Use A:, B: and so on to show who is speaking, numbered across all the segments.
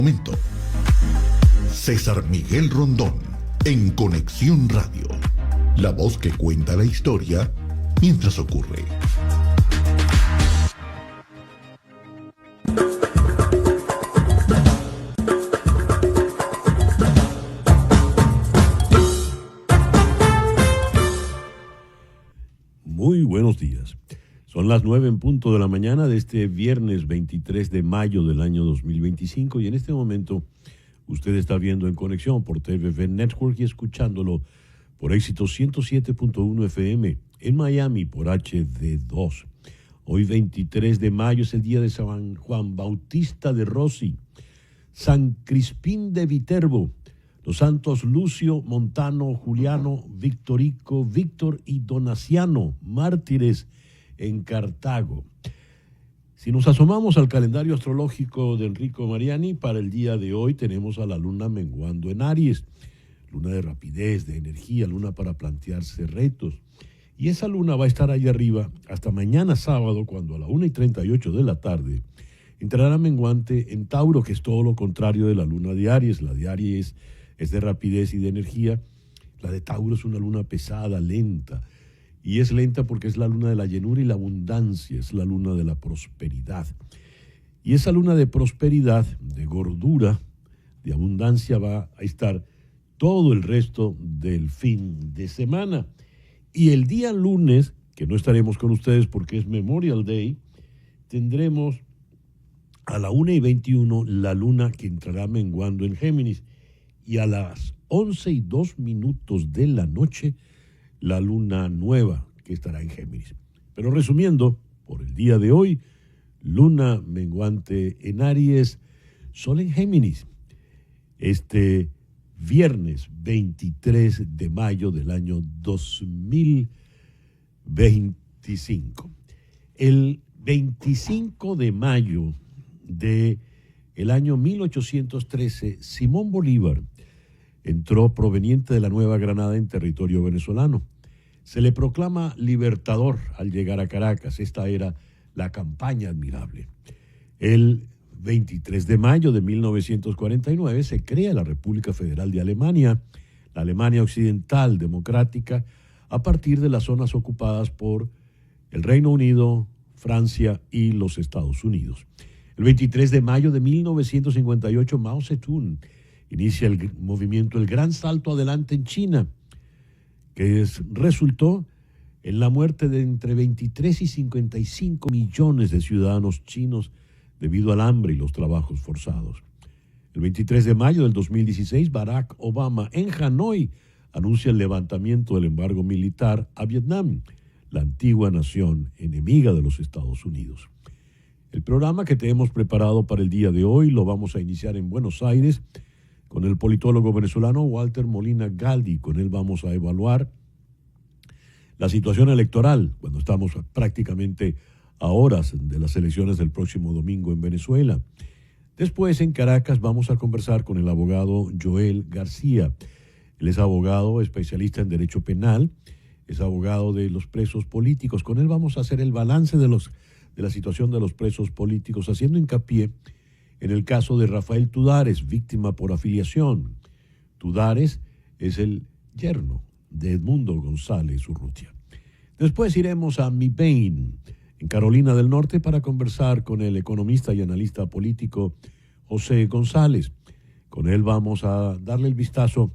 A: Momento. César Miguel Rondón, en Conexión Radio. La voz que cuenta la historia mientras ocurre.
B: Muy buenos días. Son las 9 en punto de la mañana de este viernes 23 de mayo del año 2025 y en este momento usted está viendo En Conexión por TVV Network y escuchándolo por Éxito 107.1 FM en Miami por HD2. Hoy 23 de mayo es el día de San Juan Bautista de Rossi, San Crispín de Viterbo, los santos Lucio, Montano, Juliano, Victorico, Víctor y Donaciano, mártires en Cartago. Si nos asomamos al calendario astrológico de Enrico Mariani, para el día de hoy tenemos a la luna menguando en Aries, luna de rapidez, de energía, luna para plantearse retos. Y esa luna va a estar ahí arriba hasta mañana sábado, cuando a la 1:38 de la tarde entrará menguante en Tauro, que es todo lo contrario de la luna de Aries. La de Aries es de rapidez y de energía. La de Tauro es una luna pesada, lenta. Y es lenta porque es la luna de la llenura y la abundancia, es la luna de la prosperidad. Y esa luna de prosperidad, de gordura, de abundancia va a estar todo el resto del fin de semana. Y el día lunes, que no estaremos con ustedes porque es Memorial Day, tendremos a la 1:21 la luna que entrará menguando en Géminis. Y a las 11:02 de la noche, la luna nueva que estará en Géminis. Pero resumiendo, por el día de hoy, luna menguante en Aries, sol en Géminis. Este viernes 23 de mayo del año 2025. El 25 de mayo del año 1813, Simón Bolívar entró proveniente de la Nueva Granada en territorio venezolano. Se le proclama libertador al llegar a Caracas. Esta era la campaña admirable. El 23 de mayo de 1949 se crea la República Federal de Alemania, la Alemania Occidental Democrática, a partir de las zonas ocupadas por el Reino Unido, Francia y los Estados Unidos. El 23 de mayo de 1958, Mao Zedong inicia el movimiento El Gran Salto Adelante en China, que resultó en la muerte de entre 23 y 55 millones de ciudadanos chinos debido al hambre y los trabajos forzados. El 23 de mayo del 2016, Barack Obama en Hanoi anuncia el levantamiento del embargo militar a Vietnam, la antigua nación enemiga de los Estados Unidos. El programa que te hemos preparado para el día de hoy lo vamos a iniciar en Buenos Aires con el politólogo venezolano Walter Molina Galdi. Con él vamos a evaluar la situación electoral cuando estamos prácticamente a horas de las elecciones del próximo domingo en Venezuela. Después, en Caracas, vamos a conversar con el abogado Joel García. Él es abogado especialista en derecho penal, es abogado de los presos políticos. Con él vamos a hacer el balance de la situación de los presos políticos, haciendo hincapié en el caso de Rafael Tudares, víctima por afiliación. Tudares es el yerno de Edmundo González Urrutia. Después iremos a Mebane, en Carolina del Norte, para conversar con el economista y analista político José González. Con él vamos a darle el vistazo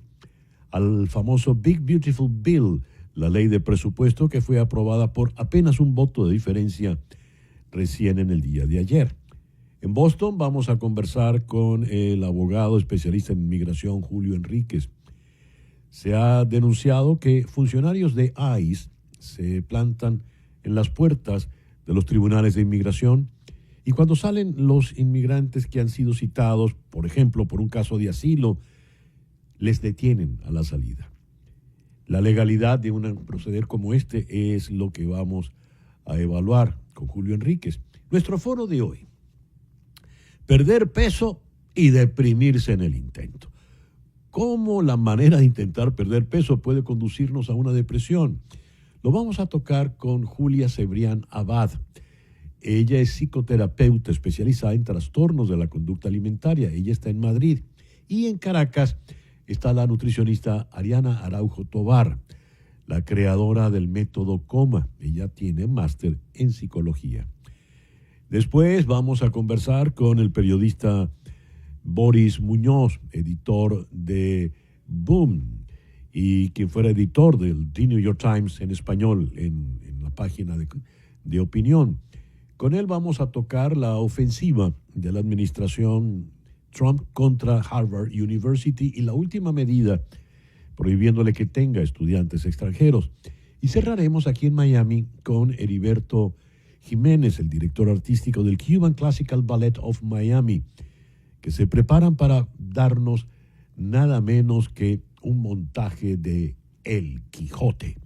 B: al famoso Big Beautiful Bill, la ley de presupuesto que fue aprobada por apenas un voto de diferencia recién en el día de ayer. En Boston vamos a conversar con el abogado especialista en inmigración Julio Enríquez. Se ha denunciado que funcionarios de ICE se plantan en las puertas de los tribunales de inmigración y cuando salen los inmigrantes que han sido citados, por ejemplo, por un caso de asilo, les detienen a la salida. La legalidad de un proceder como este es lo que vamos a evaluar con Julio Enríquez. Nuestro foro de hoy: perder peso y deprimirse en el intento. ¿Cómo la manera de intentar perder peso puede conducirnos a una depresión? Lo vamos a tocar con Julia Cebrián Abad. Ella es psicoterapeuta especializada en trastornos de la conducta alimentaria. Ella está en Madrid. Y en Caracas está la nutricionista Ariana Araujo Tobar, la creadora del método Coma. Ella tiene máster en psicología. Después vamos a conversar con el periodista Boris Muñoz, editor de Boom, y quien fuera editor del The New York Times en español, en la página de opinión. Con él vamos a tocar la ofensiva de la administración Trump contra Harvard University y la última medida prohibiéndole que tenga estudiantes extranjeros. Y cerraremos aquí en Miami con Heriberto Jiménez, el director artístico del Cuban Classical Ballet of Miami, que se preparan para darnos nada menos que un montaje de El Quijote,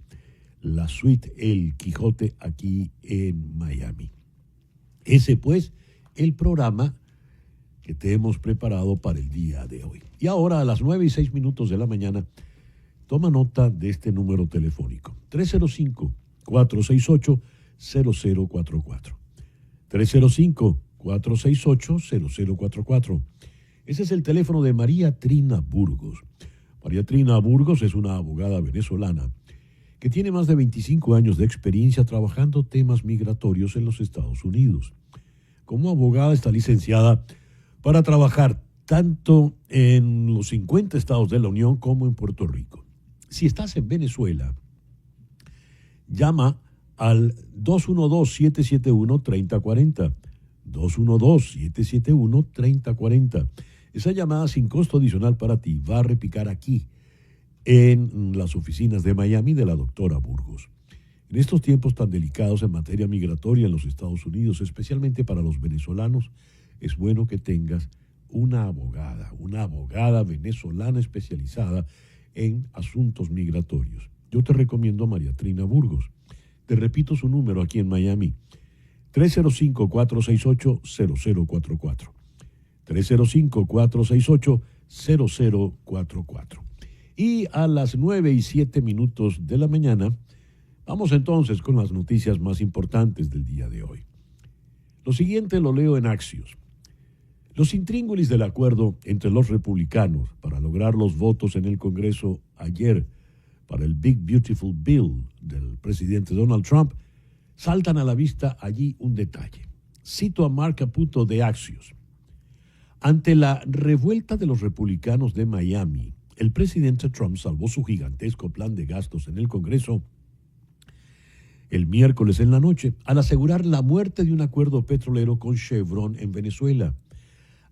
B: la suite El Quijote aquí en Miami. Ese pues el programa que te hemos preparado para el día de hoy. Y ahora a las 9:06 de la mañana, toma nota de este número telefónico, 305-468-0044. 305-468-0044. Ese es el teléfono de María Trina Burgos. María Trina Burgos es una abogada venezolana que tiene más de 25 años de experiencia trabajando temas migratorios en los Estados Unidos. Como abogada está licenciada para trabajar tanto en los 50 estados de la Unión como en Puerto Rico. Si estás en Venezuela, llama al 212-771-3040. 212-771-3040. Esa llamada sin costo adicional para ti va a repicar aquí en las oficinas de Miami de la doctora Burgos. En estos tiempos tan delicados en materia migratoria en los Estados Unidos, especialmente para los venezolanos, es bueno que tengas una abogada venezolana especializada en asuntos migratorios. Yo te recomiendo a María Trina Burgos. Te repito su número aquí en Miami, 305-468-0044. 305-468-0044. Y a las 9:07 de la mañana, vamos entonces con las noticias más importantes del día de hoy. Lo siguiente lo leo en Axios. Los intríngulis del acuerdo entre los republicanos para lograr los votos en el Congreso ayer para el Big Beautiful Bill del presidente Donald Trump saltan a la vista allí un detalle. Cito a Mark Caputo de Axios. Ante la revuelta de los republicanos de Miami, el presidente Trump salvó su gigantesco plan de gastos en el Congreso el miércoles en la noche al asegurar la muerte de un acuerdo petrolero con Chevron en Venezuela,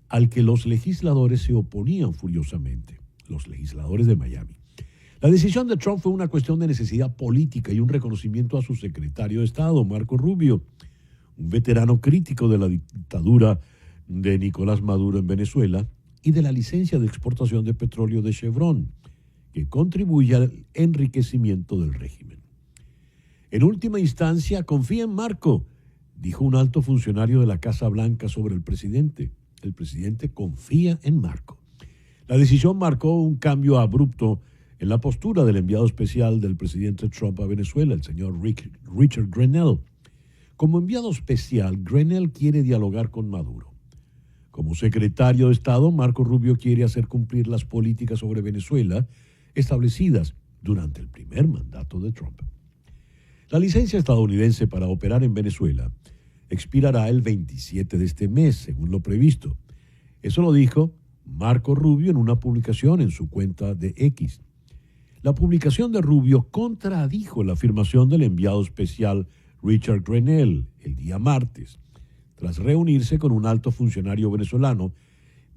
B: al que los legisladores se oponían furiosamente, los legisladores de Miami. La decisión de Trump fue una cuestión de necesidad política y un reconocimiento a su secretario de Estado, Marco Rubio, un veterano crítico de la dictadura de Nicolás Maduro en Venezuela y de la licencia de exportación de petróleo de Chevron, que contribuye al enriquecimiento del régimen. En última instancia, confía en Marco, dijo un alto funcionario de la Casa Blanca sobre el presidente. El presidente confía en Marco. La decisión marcó un cambio abrupto en la postura del enviado especial del presidente Trump a Venezuela, el señor Richard Grenell. Como enviado especial, Grenell quiere dialogar con Maduro. Como secretario de Estado, Marco Rubio quiere hacer cumplir las políticas sobre Venezuela establecidas durante el primer mandato de Trump. La licencia estadounidense para operar en Venezuela expirará el 27 de este mes, según lo previsto. Eso lo dijo Marco Rubio en una publicación en su cuenta de X. La publicación de Rubio contradijo la afirmación del enviado especial Richard Grenell el día martes, tras reunirse con un alto funcionario venezolano,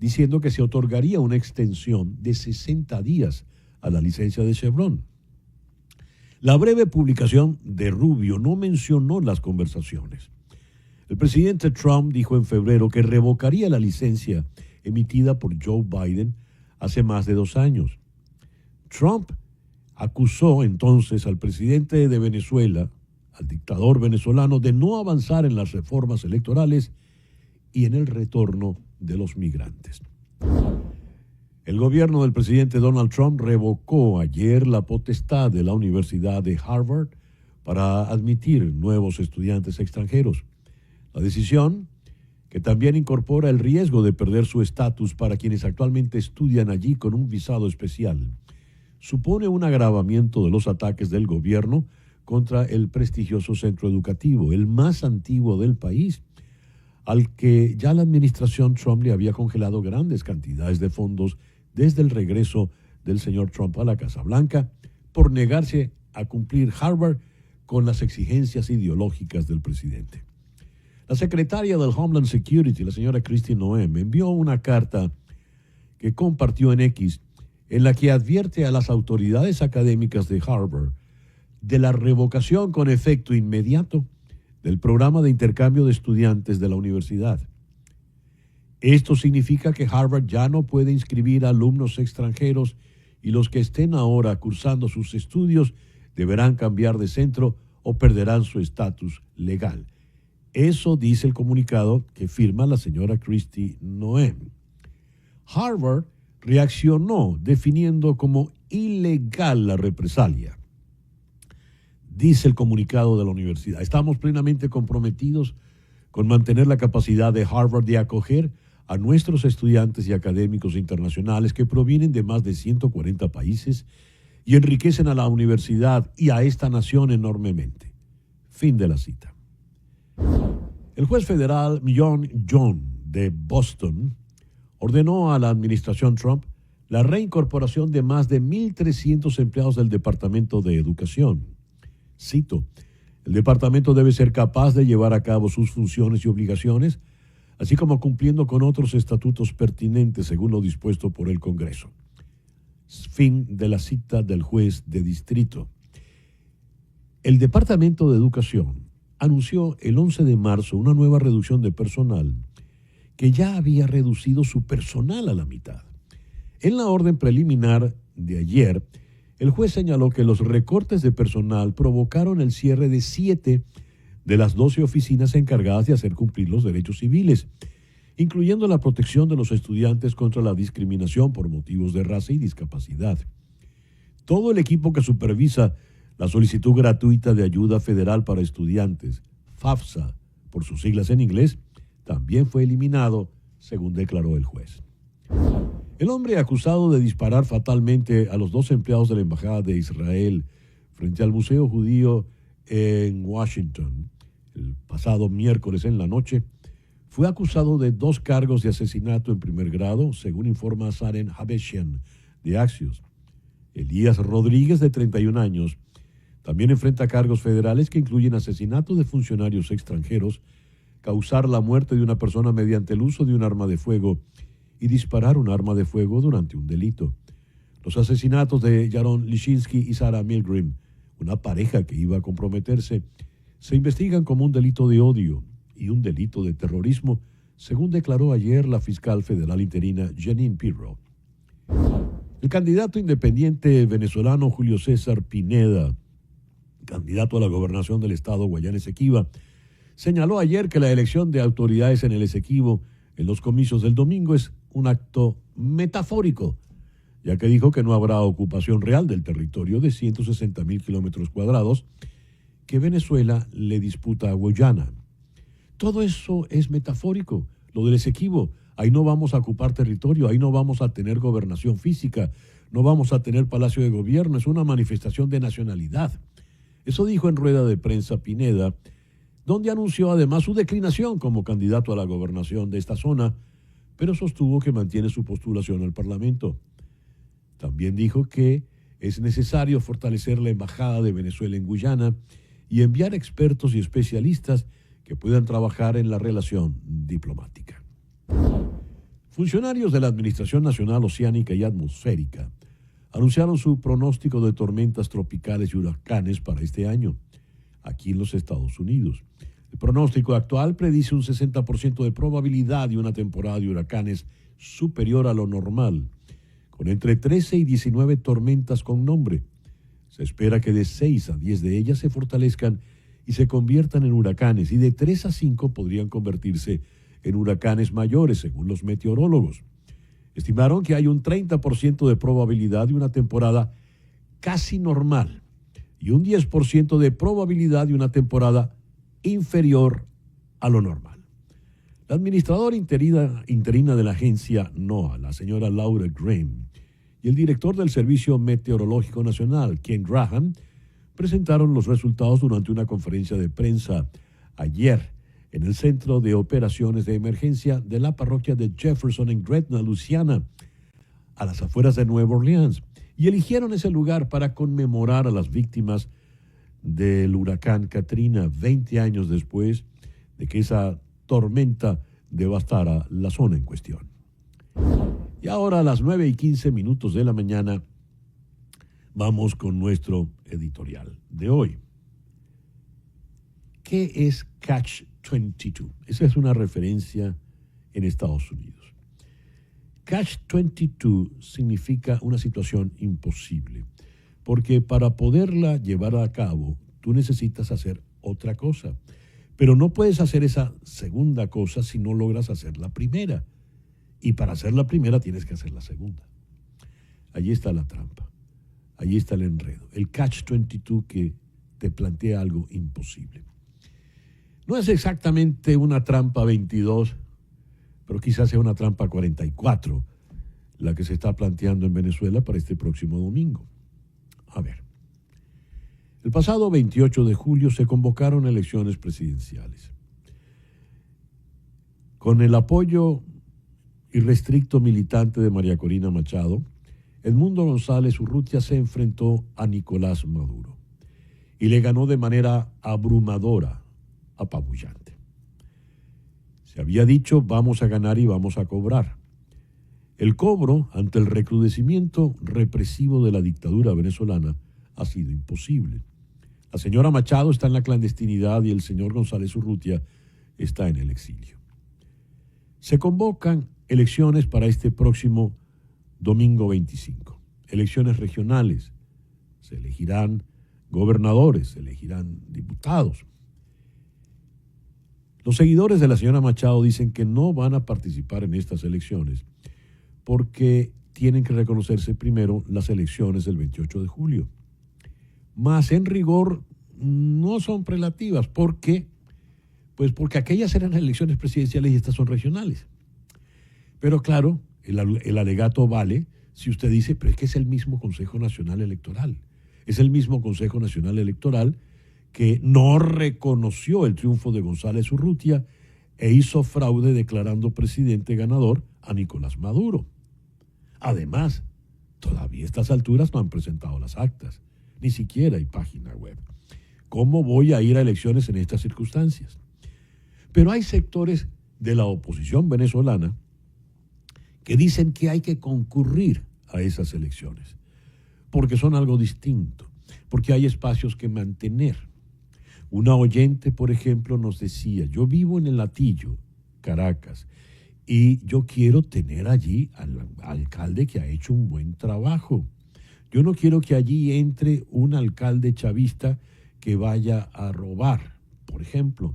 B: diciendo que se otorgaría una extensión de 60 días a la licencia de Chevron. La breve publicación de Rubio no mencionó las conversaciones. El presidente Trump dijo en febrero que revocaría la licencia emitida por Joe Biden hace más de 2 años. Trump acusó entonces al presidente de Venezuela, al dictador venezolano, de no avanzar en las reformas electorales y en el retorno de los migrantes. El gobierno del presidente Donald Trump revocó ayer la potestad de la Universidad de Harvard para admitir nuevos estudiantes extranjeros. La decisión, que también incorpora el riesgo de perder su estatus para quienes actualmente estudian allí con un visado especial, supone un agravamiento de los ataques del gobierno contra el prestigioso centro educativo, el más antiguo del país, al que ya la administración Trump le había congelado grandes cantidades de fondos desde el regreso del señor Trump a la Casa Blanca por negarse a cumplir Harvard con las exigencias ideológicas del presidente. La secretaria del Homeland Security, la señora Kristi Noem, envió una carta que compartió en X en la que advierte a las autoridades académicas de Harvard de la revocación con efecto inmediato del programa de intercambio de estudiantes de la universidad. Esto significa que Harvard ya no puede inscribir a alumnos extranjeros y los que estén ahora cursando sus estudios deberán cambiar de centro o perderán su estatus legal. Eso dice el comunicado que firma la señora Kristi Noem. Harvard reaccionó definiendo como ilegal la represalia. Dice el comunicado de la universidad: estamos plenamente comprometidos con mantener la capacidad de Harvard de acoger a nuestros estudiantes y académicos internacionales que provienen de más de 140 países y enriquecen a la universidad y a esta nación enormemente. Fin de la cita. El juez federal John de Boston ordenó a la administración Trump la reincorporación de más de 1.300 empleados del Departamento de Educación. Cito: el departamento debe ser capaz de llevar a cabo sus funciones y obligaciones, así como cumpliendo con otros estatutos pertinentes según lo dispuesto por el Congreso. Fin de la cita del juez de distrito. El Departamento de Educación anunció el 11 de marzo una nueva reducción de personal que ya había reducido su personal a la mitad. En la orden preliminar de ayer, el juez señaló que los recortes de personal provocaron el cierre de 7 de las 12 oficinas encargadas de hacer cumplir los derechos civiles, incluyendo la protección de los estudiantes contra la discriminación por motivos de raza y discapacidad. Todo el equipo que supervisa la solicitud gratuita de ayuda federal para estudiantes, FAFSA, por sus siglas en inglés, también fue eliminado, según declaró el juez. El hombre acusado de disparar fatalmente a los 2 empleados de la Embajada de Israel frente al Museo Judío en Washington el pasado miércoles en la noche fue acusado de 2 cargos de asesinato en primer grado, según informa Saren Habeshian de Axios. Elías Rodríguez, de 31 años, también enfrenta cargos federales que incluyen asesinato de funcionarios extranjeros, causar la muerte de una persona mediante el uso de un arma de fuego y disparar un arma de fuego durante un delito. Los asesinatos de Yaron Lishinsky y Sarah Milgrim, una pareja que iba a comprometerse, se investigan como un delito de odio y un delito de terrorismo, según declaró ayer la fiscal federal interina Jeanine Pirro. El candidato independiente venezolano Julio César Pineda, candidato a la gobernación del estado Guayana Esequiba, señaló ayer que la elección de autoridades en el Esequibo en los comicios del domingo es un acto metafórico, ya que dijo que no habrá ocupación real del territorio de 160,000 kilómetros cuadrados que Venezuela le disputa a Guyana. Todo eso es metafórico, lo del Esequibo. Ahí no vamos a ocupar territorio, ahí no vamos a tener gobernación física, no vamos a tener palacio de gobierno, es una manifestación de nacionalidad. Eso dijo en rueda de prensa Pineda, donde anunció además su declinación como candidato a la gobernación de esta zona, pero sostuvo que mantiene su postulación al Parlamento. También dijo que es necesario fortalecer la embajada de Venezuela en Guyana y enviar expertos y especialistas que puedan trabajar en la relación diplomática. Funcionarios de la Administración Nacional Oceánica y Atmosférica anunciaron su pronóstico de tormentas tropicales y huracanes para este año, aquí en los Estados Unidos. El pronóstico actual predice un 60% de probabilidad de una temporada de huracanes superior a lo normal, con entre 13 y 19 tormentas con nombre. Se espera que de 6 a 10 de ellas se fortalezcan y se conviertan en huracanes, y de 3 a 5 podrían convertirse en huracanes mayores, según los meteorólogos. Estimaron que hay un 30% de probabilidad de una temporada casi normal y un 10% de probabilidad de una temporada inferior a lo normal. La administradora interina de la agencia NOAA, la señora Laura Graham, y el director del Servicio Meteorológico Nacional, Ken Graham, presentaron los resultados durante una conferencia de prensa ayer en el Centro de Operaciones de Emergencia de la parroquia de Jefferson en Gretna, Luisiana, a las afueras de Nueva Orleans, y eligieron ese lugar para conmemorar a las víctimas del huracán Katrina 20 años después de que esa tormenta devastara la zona en cuestión. Y ahora a las 9:15 de la mañana vamos con nuestro editorial de hoy. ¿Qué es Catch-22? Esa es una referencia en Estados Unidos. Catch-22 significa una situación imposible, porque para poderla llevar a cabo, tú necesitas hacer otra cosa. Pero no puedes hacer esa segunda cosa si no logras hacer la primera. Y para hacer la primera tienes que hacer la segunda. Allí está la trampa. Allí está el enredo. El Catch-22 que te plantea algo imposible. No es exactamente una trampa 22, pero quizás sea una trampa 44, la que se está planteando en Venezuela para este próximo domingo. A ver. El pasado 28 de julio se convocaron elecciones presidenciales. Con el apoyo irrestricto militante de María Corina Machado, Edmundo González Urrutia se enfrentó a Nicolás Maduro y le ganó de manera abrumadora, apabullante. Se había dicho, vamos a ganar y vamos a cobrar. El cobro ante el recrudecimiento represivo de la dictadura venezolana ha sido imposible. La señora Machado está en la clandestinidad y el señor González Urrutia está en el exilio. Se convocan elecciones para este próximo domingo 25. Elecciones regionales. Se elegirán gobernadores, se elegirán diputados. Los seguidores de la señora Machado dicen que no van a participar en estas elecciones porque tienen que reconocerse primero las elecciones del 28 de julio. Más en rigor no son prelativas. ¿Por qué? Pues porque aquellas eran elecciones presidenciales y estas son regionales. Pero claro, el alegato vale si usted dice, pero es que es el mismo Consejo Nacional Electoral. Es el mismo Consejo Nacional Electoral que no reconoció el triunfo de González Urrutia e hizo fraude declarando presidente ganador a Nicolás Maduro. Además, todavía a estas alturas no han presentado las actas. Ni siquiera hay página web. ¿Cómo voy a ir a elecciones en estas circunstancias? Pero hay sectores de la oposición venezolana que dicen que hay que concurrir a esas elecciones, porque son algo distinto, porque hay espacios que mantener. Una oyente, por ejemplo, nos decía, yo vivo en el Latillo, Caracas, y yo quiero tener allí al alcalde que ha hecho un buen trabajo. Yo no quiero que allí entre un alcalde chavista que vaya a robar, por ejemplo.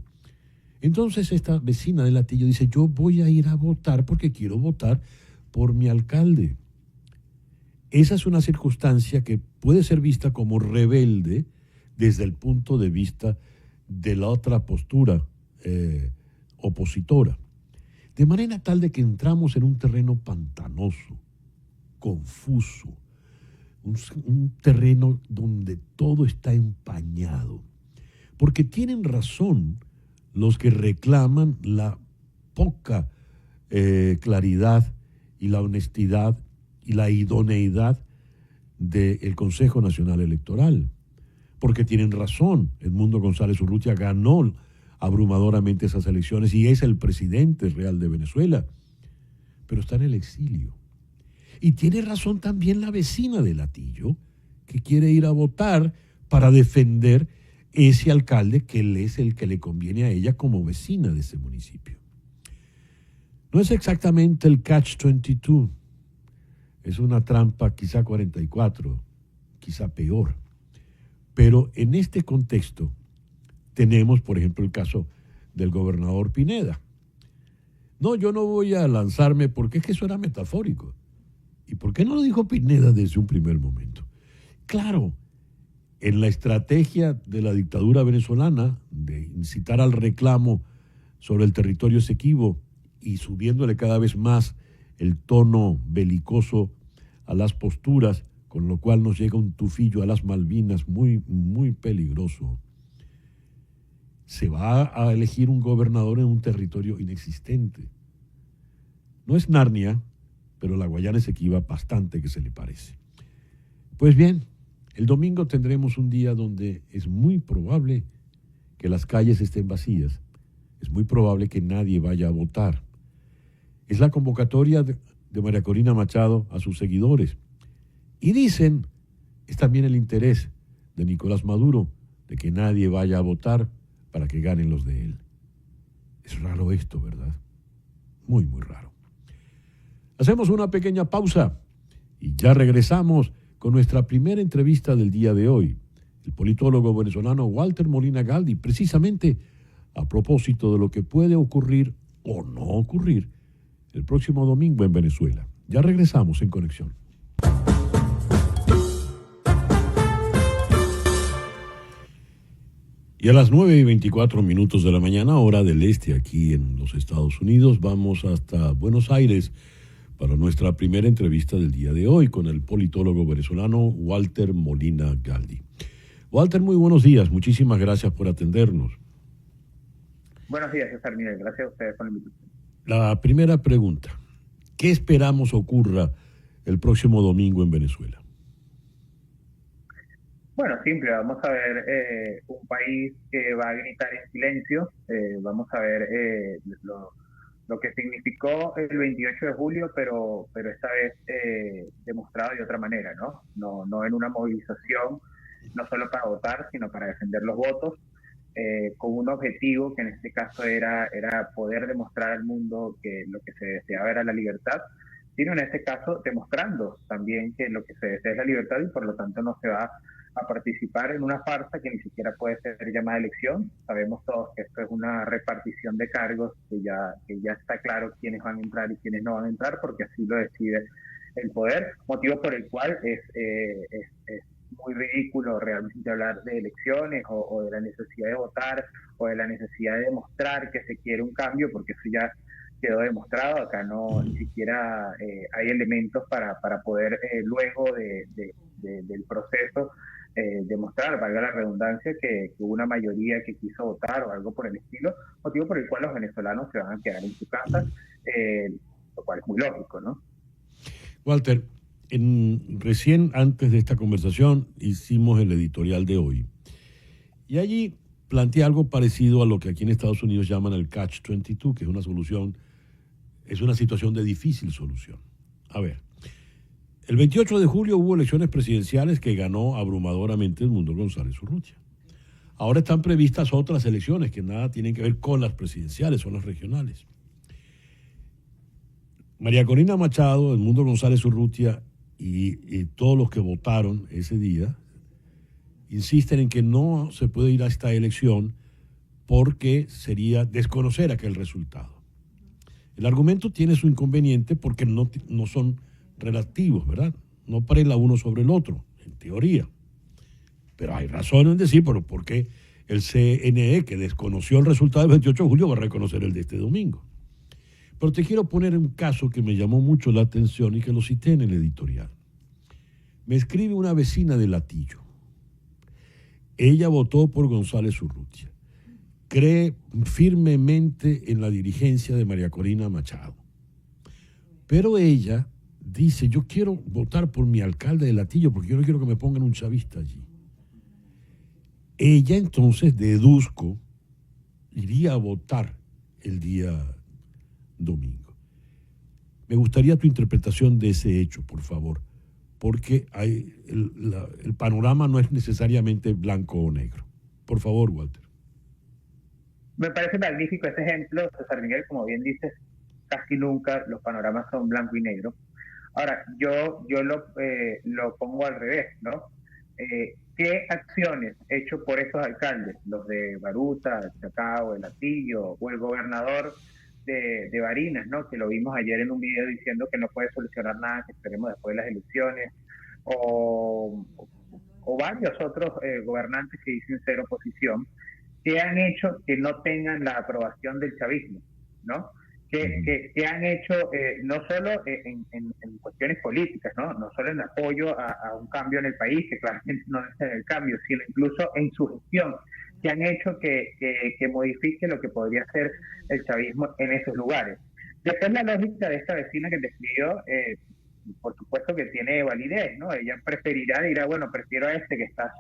B: Entonces esta vecina del Latillo dice, yo voy a ir a votar porque quiero votar por mi alcalde. Esa es una circunstancia que puede ser vista como rebelde desde el punto de vista de la otra postura opositora. De manera tal de que entramos en un terreno pantanoso, confuso, un terreno donde todo está empañado. Porque tienen razón los que reclaman la poca claridad y la honestidad y la idoneidad del Consejo Nacional Electoral. Porque tienen razón, Edmundo González Urrutia ganó abrumadoramente esas elecciones y es el presidente real de Venezuela, pero está en el exilio. Y tiene razón también la vecina de Latillo, que quiere ir a votar para defender ese alcalde que es el que le conviene a ella como vecina de ese municipio. No es exactamente el Catch-22, es una trampa quizá 44, quizá peor. Pero en este contexto tenemos, por ejemplo, el caso del gobernador Pineda. No, yo no voy a lanzarme porque es que eso era metafórico. ¿Y por qué no lo dijo Pineda desde un primer momento? Claro, en la estrategia de la dictadura venezolana de incitar al reclamo sobre el territorio Esequibo y subiéndole cada vez más el tono belicoso a las posturas, con lo cual nos llega un tufillo a las Malvinas muy, muy peligroso. Se va a elegir un gobernador en un territorio inexistente. No es Narnia, pero la Guayana Esequiba bastante que se le parece. Pues bien, el domingo tendremos un día donde es muy probable que las calles estén vacías. Es muy probable que nadie vaya a votar. Es la convocatoria de María Corina Machado a sus seguidores. Y dicen, es también el interés de Nicolás Maduro de que nadie vaya a votar para que ganen los de él. Es raro esto, ¿verdad? Muy, muy raro. Hacemos una pequeña pausa y ya regresamos con nuestra primera entrevista del día de hoy. El politólogo venezolano Walter Molina Galdi, precisamente a propósito de lo que puede ocurrir o no ocurrir el próximo domingo en Venezuela. Ya regresamos en Conexión. Y a las 9:24 de la mañana, hora del este, aquí en los Estados Unidos, vamos hasta Buenos Aires para nuestra primera entrevista del día de hoy con el politólogo venezolano Walter Molina Galdi. Walter, muy buenos días. Muchísimas gracias por atendernos.
C: Buenos días, César Miguel. Gracias a ustedes por la invitación.
B: La primera pregunta. ¿Qué esperamos ocurra el próximo domingo en Venezuela?
C: Bueno, simple. Vamos a ver un país que va a gritar en silencio. Vamos a ver lo que significó el 28 de julio, pero esta vez demostrado de otra manera, ¿no? No en una movilización, no solo para votar, sino para defender los votos, con un objetivo que en este caso era poder demostrar al mundo que lo que se deseaba era la libertad, sino en este caso demostrando también que lo que se desea es la libertad y por lo tanto no se va a participar en una farsa que ni siquiera puede ser llamada elección. Sabemos todos que esto es una repartición de cargos que ya está claro quiénes van a entrar y quiénes no van a entrar, porque así lo decide el poder, motivo por el cual es muy ridículo realmente hablar de elecciones o de la necesidad de votar o de la necesidad de demostrar que se quiere un cambio, porque eso ya quedó demostrado. Acá no ni siquiera hay elementos para poder luego del proceso demostrar, valga la redundancia, que hubo una mayoría que quiso votar o algo por el estilo, motivo por el cual los venezolanos se van a quedar en su casa, lo cual es muy lógico, ¿no?
B: Walter, recién antes de esta conversación hicimos el editorial de hoy y allí planteé algo parecido a lo que aquí en Estados Unidos llaman el Catch-22, que es una situación de difícil solución. A ver, el 28 de julio hubo elecciones presidenciales que ganó abrumadoramente Edmundo González Urrutia. Ahora están previstas otras elecciones que nada tienen que ver con las presidenciales, son las regionales. María Corina Machado, Edmundo González Urrutia y todos los que votaron ese día insisten en que no se puede ir a esta elección porque sería desconocer aquel resultado. El argumento tiene su inconveniente porque no son relativos, ¿verdad? No prela uno sobre el otro, en teoría. Pero hay razón en decir, pero ¿por qué el CNE, que desconoció el resultado del 28 de julio, va a reconocer el de este domingo? Pero te quiero poner un caso que me llamó mucho la atención y que lo cité en el editorial. Me escribe una vecina de Latillo. Ella votó por González Urrutia. Cree firmemente en la dirigencia de María Corina Machado. Pero ella dice, yo quiero votar por mi alcalde de Latillo porque yo no quiero que me pongan un chavista allí. Ella entonces, deduzco, iría a votar el día domingo. Me gustaría tu interpretación de ese hecho, por favor, porque el panorama no es necesariamente blanco o negro. Por favor, Walter.
C: Me parece magnífico ese ejemplo, César Miguel. Como bien dices, casi nunca los panoramas son blanco y negro. Ahora, yo lo pongo al revés, ¿no? ¿Qué acciones hecho por esos alcaldes, los de Baruta, el Chacao, el Latillo, o el gobernador de Barinas, ¿no? Que lo vimos ayer en un video diciendo que no puede solucionar nada, que esperemos después de las elecciones, o varios otros gobernantes que dicen ser oposición, ¿qué han hecho que no tengan la aprobación del chavismo? ¿No? Que han hecho no solo en cuestiones políticas, no solo en apoyo a un cambio en el país, que claramente no es el cambio, sino incluso en su gestión, que han hecho que modifique lo que podría ser el chavismo en esos lugares. Después la lógica de esta vecina que te escribió, por supuesto que tiene validez, ¿no? Ella dirá, bueno, prefiero a este que está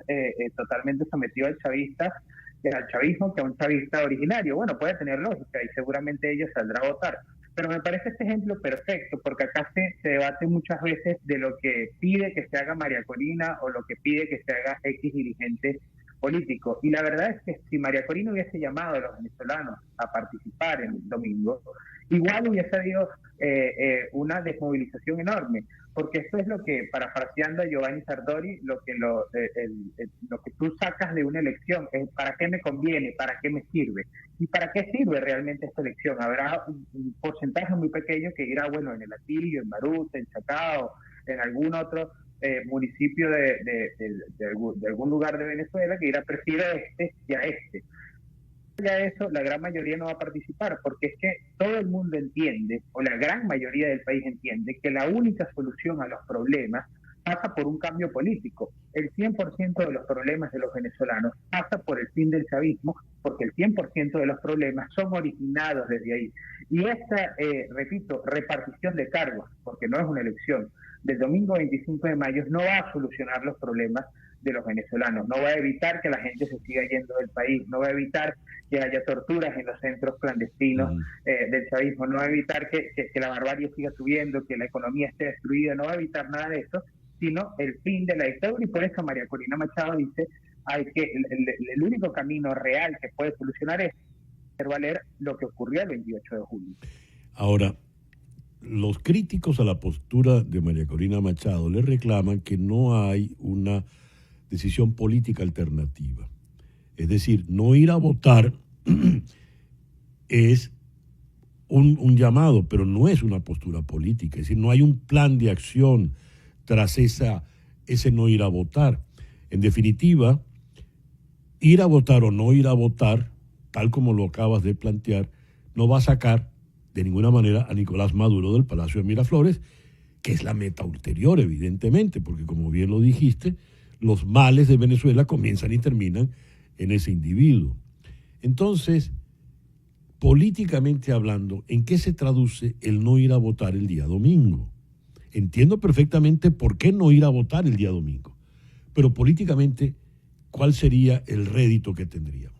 C: totalmente sometido al chavismo que a un chavista originario. Bueno, puede tener lógica y seguramente ella saldrá a votar. Pero me parece este ejemplo perfecto, porque acá se debate muchas veces de lo que pide que se haga María Corina o lo que pide que se haga X dirigente político. Y la verdad es que si María Corina hubiese llamado a los venezolanos a participar el domingo, igual hubiese habido una desmovilización enorme, porque esto es lo que, parafraseando a Giovanni Sartori, lo que tú sacas de una elección es ¿para qué me conviene? ¿Para qué me sirve? ¿Y para qué sirve realmente esta elección? Habrá un porcentaje muy pequeño que irá, bueno, en el Atillo, en Baruta, en Chacao, en algún otro municipio de algún lugar de Venezuela, que irá, prefiero este y a este. Ya eso, la gran mayoría no va a participar, porque es que todo el mundo entiende, o la gran mayoría del país entiende, que la única solución a los problemas pasa por un cambio político. El 100% de los problemas de los venezolanos pasa por el fin del chavismo, porque el 100% de los problemas son originados desde ahí. Y esta, repito, repartición de cargos, porque no es una elección, del domingo 25 de mayo no va a solucionar los problemas de los venezolanos, no va a evitar que la gente se siga yendo del país, no va a evitar que haya torturas en los centros clandestinos del chavismo, no va a evitar que la barbarie siga subiendo, que la economía esté destruida, no va a evitar nada de eso, sino el fin de la dictadura. Y por eso María Corina Machado dice que el único camino real que puede solucionar es hacer valer lo que ocurrió el 28 de julio.
B: Ahora, los críticos a la postura de María Corina Machado le reclaman que no hay una decisión política alternativa. Es decir, no ir a votar es un llamado, pero no es una postura política. Es decir, no hay un plan de acción tras ese no ir a votar. En definitiva, ir a votar o no ir a votar, tal como lo acabas de plantear, no va a sacar de ninguna manera a Nicolás Maduro del Palacio de Miraflores, que es la meta ulterior, evidentemente, porque como bien lo dijiste, los males de Venezuela comienzan y terminan en ese individuo. Entonces, políticamente hablando, ¿en qué se traduce el no ir a votar el día domingo? Entiendo perfectamente por qué no ir a votar el día domingo, pero políticamente, ¿cuál sería el rédito que tendríamos?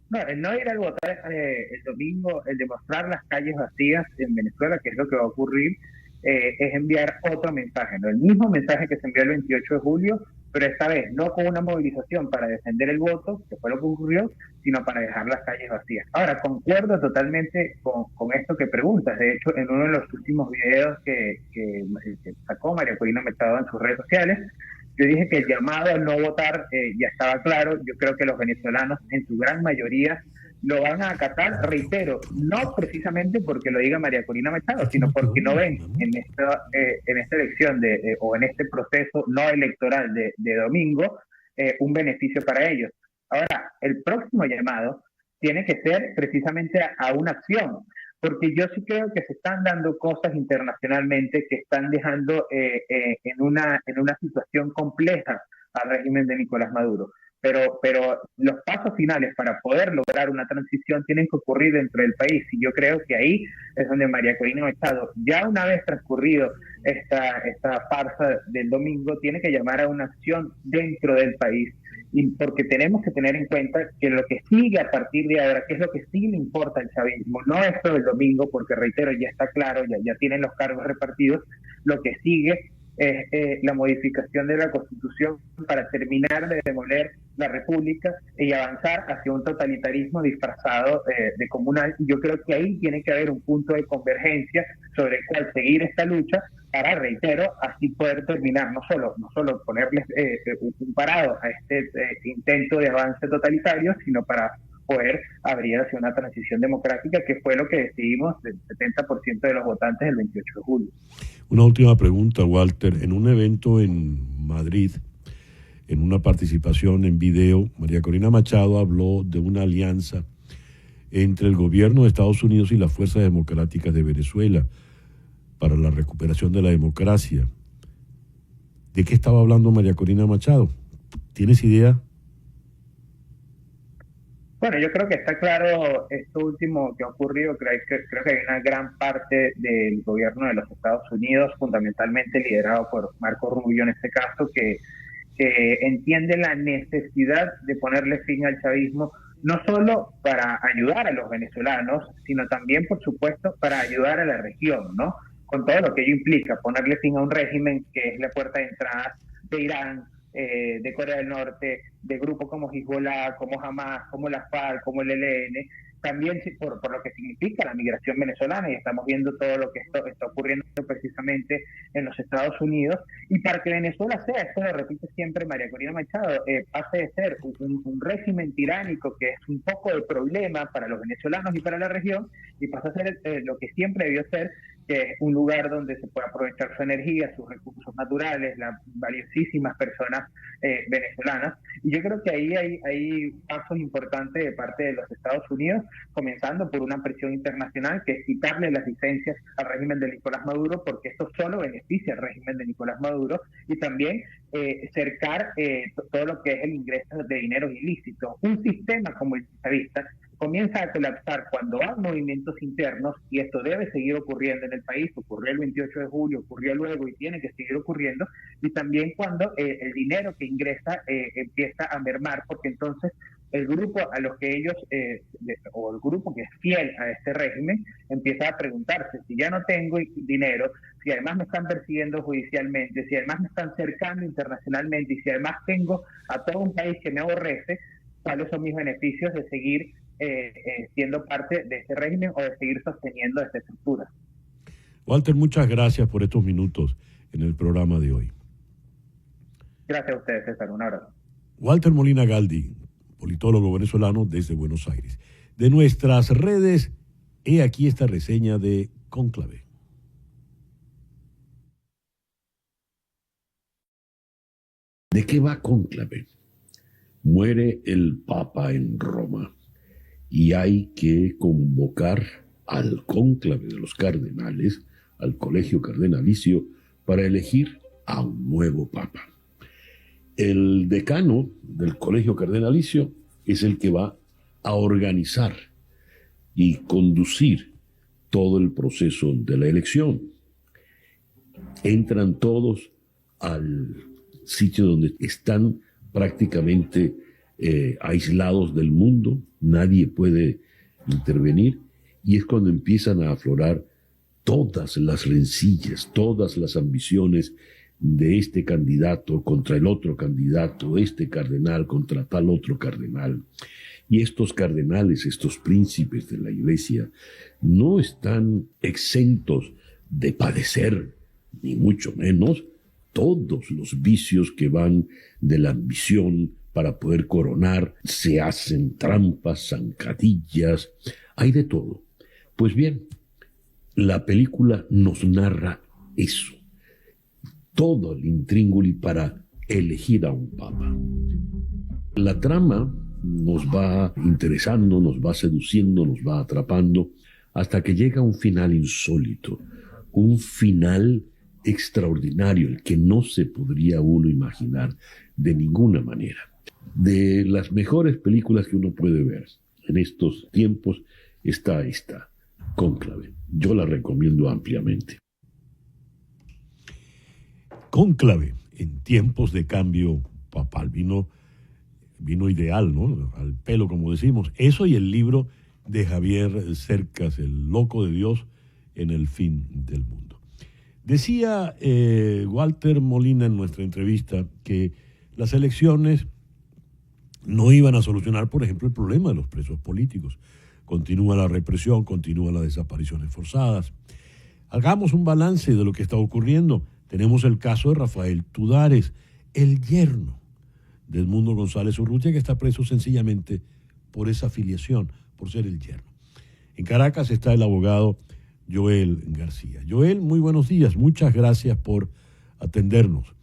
C: No, el no ir a votar el domingo, el demostrar las calles vacías en Venezuela, que es lo que va a ocurrir, es enviar otro mensaje, ¿no? El mismo mensaje que se envió el 28 de julio, pero esta vez no con una movilización para defender el voto, que fue lo que ocurrió, sino para dejar las calles vacías. Ahora, concuerdo totalmente con esto que preguntas. De hecho, en uno de los últimos videos que sacó María Corina Machado en sus redes sociales, yo dije que el llamado a no votar ya estaba claro. Yo creo que los venezolanos, en su gran mayoría, lo van a acatar, reitero, no precisamente porque lo diga María Corina Machado, sino porque no ven en esta elección o en este proceso no electoral de domingo un beneficio para ellos. Ahora, el próximo llamado tiene que ser precisamente a una acción, porque yo sí creo que se están dando cosas internacionalmente que están dejando en una situación compleja al régimen de Nicolás Maduro. Pero los pasos finales para poder lograr una transición tienen que ocurrir dentro del país, y yo creo que ahí es donde María Corina Machado, ya una vez transcurrido esta farsa del domingo, tiene que llamar a una acción dentro del país, y porque tenemos que tener en cuenta que lo que sigue a partir de ahora, que es lo que sí le importa al chavismo, no esto del domingo, porque reitero, ya está claro, ya tienen los cargos repartidos, lo que sigue es la modificación de la Constitución para terminar de demoler la República y avanzar hacia un totalitarismo disfrazado de comunal. Y yo creo que ahí tiene que haber un punto de convergencia sobre el cual seguir esta lucha para, reitero, así poder terminar, no solo ponerles un parado a este intento de avance totalitario, sino para poder abrir hacia una transición democrática, que fue lo que decidimos el 70% de los votantes el 28 de julio.
B: Una última pregunta, Walter. En un evento en Madrid, En una participación en video, María Corina Machado habló de una alianza entre el gobierno de Estados Unidos y las fuerzas democráticas de Venezuela para la recuperación de la democracia. ¿De qué estaba hablando María Corina Machado? ¿Tienes idea?
C: Bueno, yo creo que está claro esto último que ha ocurrido. Creo que hay una gran parte del gobierno de los Estados Unidos, fundamentalmente liderado por Marco Rubio en este caso, que entiende la necesidad de ponerle fin al chavismo, no solo para ayudar a los venezolanos, sino también, por supuesto, para ayudar a la región, ¿no? Con todo lo que ello implica, ponerle fin a un régimen que es la puerta de entrada de Irán, de Corea del Norte, de grupos como Hezbollah, como Hamas, como la FARC, como el ELN, también por lo que significa la migración venezolana, y estamos viendo todo lo que está ocurriendo precisamente en los Estados Unidos, y para que Venezuela sea, esto lo repite siempre María Corina Machado, pase de ser un régimen tiránico que es un poco de problema para los venezolanos y para la región, y pasa a ser lo que siempre debió ser, que es un lugar donde se puede aprovechar su energía, sus recursos naturales, las valiosísimas personas venezolanas. Y yo creo que ahí hay pasos importantes de parte de los Estados Unidos, comenzando por una presión internacional, que es quitarle las licencias al régimen de Nicolás Maduro, porque esto solo beneficia al régimen de Nicolás Maduro, y también cercar todo lo que es el ingreso de dineros ilícitos. Un sistema como el chavista comienza a colapsar cuando hay movimientos internos, y esto debe seguir ocurriendo en el país. Ocurrió el 28 de julio, ocurrió luego y tiene que seguir ocurriendo, y también cuando el dinero que ingresa empieza a mermar, porque entonces el grupo a los que ellos, o el grupo que es fiel a este régimen, empieza a preguntarse: si ya no tengo dinero, si además me están persiguiendo judicialmente, si además me están cercando internacionalmente, y si además tengo a todo un país que me aborrece, ¿cuáles son mis beneficios de seguir siendo parte de este régimen o de seguir sosteniendo esta estructura?
B: Walter, muchas gracias por estos minutos en el programa de hoy.
C: Gracias a ustedes, César. Un abrazo.
B: Walter Molina Galdi, politólogo venezolano desde Buenos Aires. De nuestras redes, he aquí esta reseña de Cónclave. ¿De qué va Cónclave? Muere el Papa en Roma y hay que convocar al cónclave de los cardenales, al colegio cardenalicio, para elegir a un nuevo Papa. El decano del colegio cardenalicio es el que va a organizar y conducir todo el proceso de la elección. Entran todos al sitio donde están prácticamente aislados del mundo, nadie puede intervenir, y es cuando empiezan a aflorar todas las rencillas, todas las ambiciones de este candidato contra el otro candidato, este cardenal contra tal otro cardenal. Y estos cardenales, estos príncipes de la Iglesia, no están exentos de padecer, ni mucho menos, todos los vicios que van de la ambición para poder coronar. Se hacen trampas, zancadillas, hay de todo. Pues bien, la película nos narra eso, todo el intríngulis para elegir a un papa. La trama nos va interesando, nos va seduciendo, nos va atrapando, hasta que llega un final insólito, un final extraordinario, el que no se podría uno imaginar de ninguna manera. De las mejores películas que uno puede ver en estos tiempos está esta, Cónclave. Yo la recomiendo ampliamente. Cónclave, en tiempos de cambio papal, vino ideal, ¿no? Al pelo, como decimos. Eso y el libro de Javier Cercas, El loco de Dios en el fin del mundo. Decía Walter Molina en nuestra entrevista que las elecciones no iban a solucionar, por ejemplo, el problema de los presos políticos. Continúa la represión, continúan las desapariciones forzadas. Hagamos un balance de lo que está ocurriendo. Tenemos el caso de Rafael Tudares, el yerno de Edmundo González Urrutia, que está preso sencillamente por esa afiliación, por ser el yerno. En Caracas está el abogado Joel García. Joel, muy buenos días, muchas gracias por atendernos.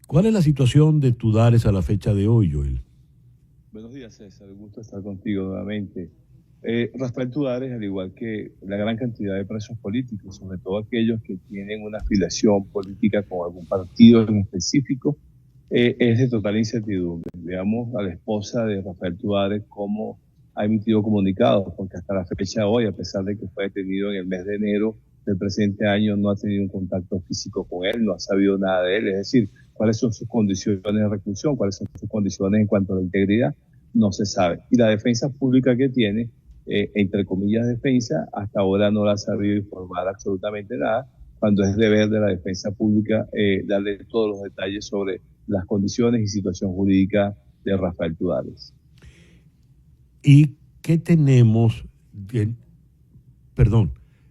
B: ¿Cuál es la situación de Tudares a la fecha de hoy, Joel?
D: Buenos días, César. Un gusto estar contigo nuevamente. Rafael Tudares, al igual que la gran cantidad de presos políticos, sobre todo aquellos que tienen una afiliación política con algún partido en específico, es de total incertidumbre. Veamos a la esposa de Rafael Tudares cómo ha emitido comunicados, porque hasta la fecha de hoy, a pesar de que fue detenido en el mes de enero del presente año, no ha tenido un contacto físico con él, no ha sabido nada de él, es decir, cuáles son sus condiciones de reclusión, cuáles son sus condiciones en cuanto a la integridad, no se sabe. Y la defensa pública que tiene, entre comillas defensa, hasta ahora no la ha sabido informar absolutamente nada, cuando es deber de la defensa pública darle todos los detalles sobre las condiciones y situación jurídica de Rafael Tudares.
B: ¿Y qué tenemos,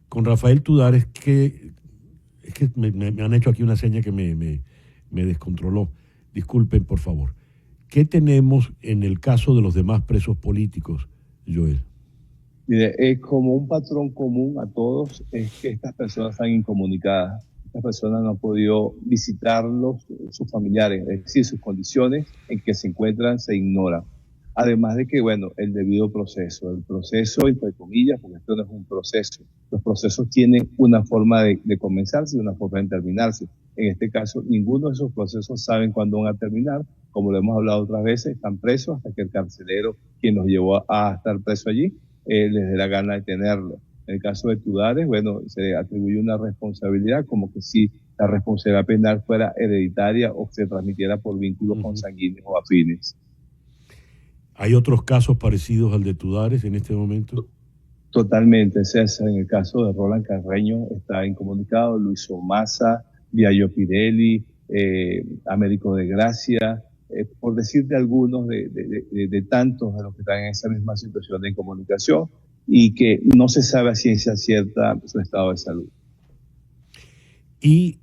B: con Rafael Tudares, que es que me han hecho aquí una seña que me descontroló? Disculpen, por favor. ¿Qué tenemos en el caso de los demás presos políticos, Joel?
D: Mire, como un patrón común a todos es que estas personas están incomunicadas. Estas personas no han podido visitarlos, sus familiares, es decir, sus condiciones en que se encuentran se ignoran. Además de que, bueno, el debido proceso, el proceso, entre comillas, porque esto no es un proceso. Los procesos tienen una forma de comenzarse y una forma de terminarse. En este caso, ninguno de esos procesos saben cuándo van a terminar. Como lo hemos hablado otras veces, están presos hasta que el carcelero, quien los llevó a estar preso allí, les dé la gana de tenerlo. En el caso de Tudares, bueno, se atribuye una responsabilidad como que si la responsabilidad penal fuera hereditaria o se transmitiera por vínculos consanguíneos o afines.
B: ¿Hay otros casos parecidos al de Tudares en este momento?
D: Totalmente, César. En el caso de Roland Carreño está incomunicado, Luis Omasa, Viallo Pirelli, Américo de Gracia, por decirte algunos de tantos de los que están en esa misma situación de incomunicación y que no se sabe a ciencia cierta su estado de salud.
B: Y,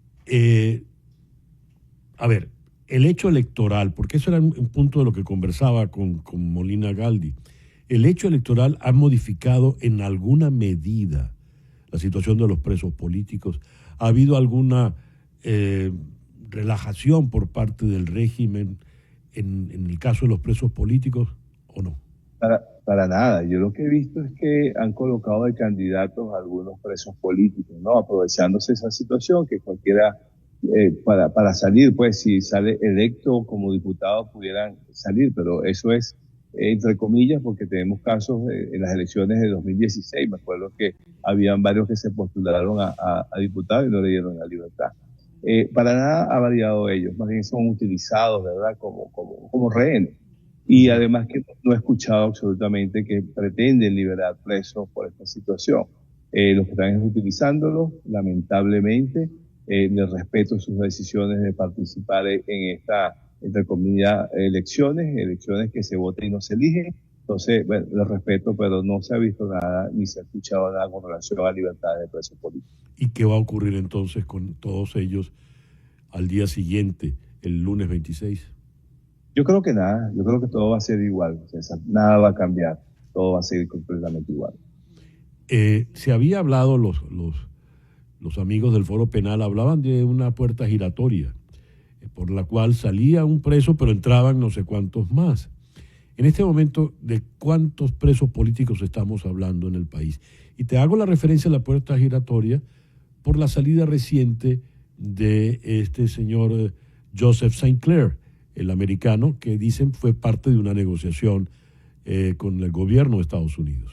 B: a ver, el hecho electoral, porque eso era un punto de lo que conversaba con Molina Galdi, el hecho electoral ha modificado en alguna medida la situación de los presos políticos. ¿Ha habido alguna relajación por parte del régimen en el caso de los presos políticos o no?
D: Para nada. Yo lo que he visto es que han colocado de candidatos a algunos presos políticos, ¿no? Aprovechándose esa situación que cualquiera, para salir, pues si sale electo como diputado pudieran salir, pero eso es entre comillas porque tenemos casos en las elecciones de 2016. Me acuerdo que habían varios que se postularon a diputados y no le dieron la libertad. Para nada ha variado ellos, más bien son utilizados, ¿verdad?, como rehenes. Y además que no he escuchado absolutamente que pretenden liberar presos por esta situación. Los que están utilizándolos, lamentablemente, les respeto sus decisiones de participar en esta, entre comillas, elecciones que se vota y no se elige. Entonces, bueno, les respeto, pero no se ha visto nada, ni se ha escuchado nada con relación a libertad de presos políticos.
B: ¿Y qué va a ocurrir entonces con todos ellos al día siguiente, el lunes 26?
D: Yo creo que nada, yo creo que todo va a ser igual, César. Nada va a cambiar, todo va a seguir completamente igual.
B: Se había hablado, los amigos del Foro Penal hablaban de una puerta giratoria, por la cual salía un preso, pero entraban no sé cuántos más. En este momento, ¿de cuántos presos políticos estamos hablando en el país? Y te hago la referencia a la puerta giratoria por la salida reciente de este señor Joseph St. Clair, el americano, que dicen fue parte de una negociación con el gobierno de Estados Unidos.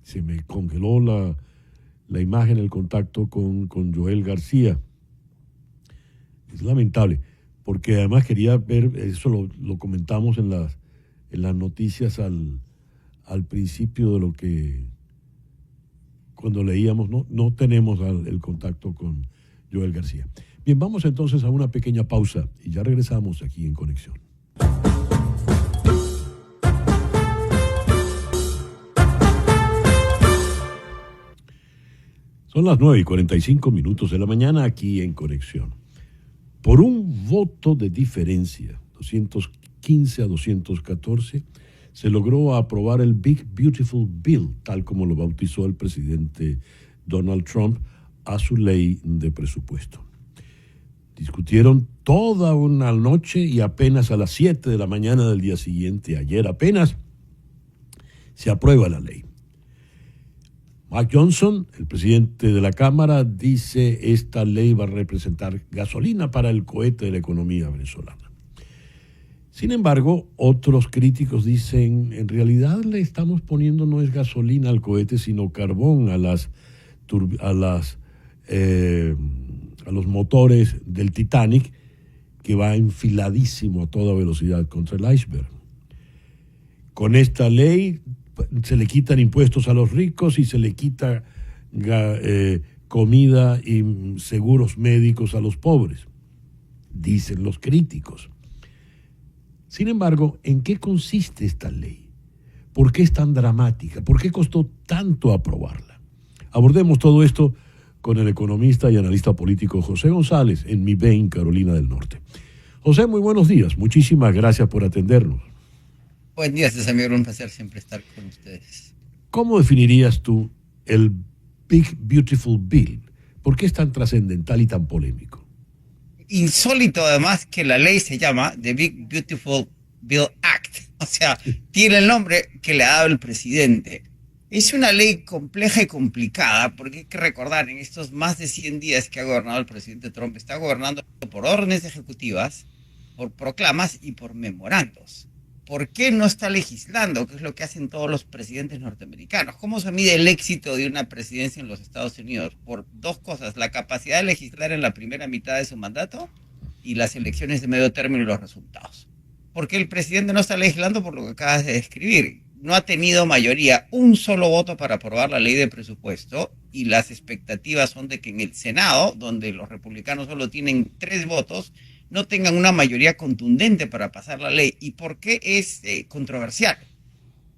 B: Se me congeló la imagen, el contacto con Joel García. Es lamentable, porque además quería ver, eso lo comentamos en las noticias al principio de lo que, cuando leíamos, no tenemos el contacto con Joel García. Bien, vamos entonces a una pequeña pausa y ya regresamos aquí en Conexión. Son las 9:45 de la mañana aquí en Conexión. Por un voto de diferencia, 215 a 214, se logró aprobar el Big Beautiful Bill, tal como lo bautizó el presidente Donald Trump, a su ley de presupuesto. Discutieron toda una noche y apenas a las 7 de la mañana del día siguiente, ayer apenas, se aprueba la ley. Mike Johnson, el presidente de la Cámara, dice esta ley va a representar gasolina para el cohete de la economía venezolana. Sin embargo, otros críticos dicen, en realidad le estamos poniendo no es gasolina al cohete, sino carbón a los motores del Titanic, que va enfiladísimo a toda velocidad contra el iceberg. Con esta ley se le quitan impuestos a los ricos y se le quita comida y seguros médicos a los pobres, dicen los críticos. Sin embargo, ¿en qué consiste esta ley? ¿Por qué es tan dramática? ¿Por qué costó tanto aprobarla? Abordemos todo esto con el economista y analista político José González en Mi Bain, Carolina del Norte. José, muy buenos días. Muchísimas gracias por atendernos.
E: Buen día, César Miguel, un placer siempre estar con ustedes.
B: ¿Cómo definirías tú el Big Beautiful Bill? ¿Por qué es tan trascendental y tan polémico?
E: Insólito además que la ley se llama The Big Beautiful Bill Act, o sea, tiene el nombre que le ha dado el presidente. Es una ley compleja y complicada porque hay que recordar, en estos más de 100 días que ha gobernado el presidente Trump, está gobernando por órdenes ejecutivas, por proclamas y por memorandos. ¿Por qué no está legislando? ¿Qué es lo que hacen todos los presidentes norteamericanos? ¿Cómo se mide el éxito de una presidencia en los Estados Unidos? Por dos cosas: la capacidad de legislar en la primera mitad de su mandato y las elecciones de medio término y los resultados. ¿Por qué el presidente no está legislando? Por lo que acabas de describir. No ha tenido mayoría, un solo voto para aprobar la ley de presupuesto, y las expectativas son de que en el Senado, donde los republicanos solo tienen 3 votos, no tengan una mayoría contundente para pasar la ley. ¿Y por qué es controversial?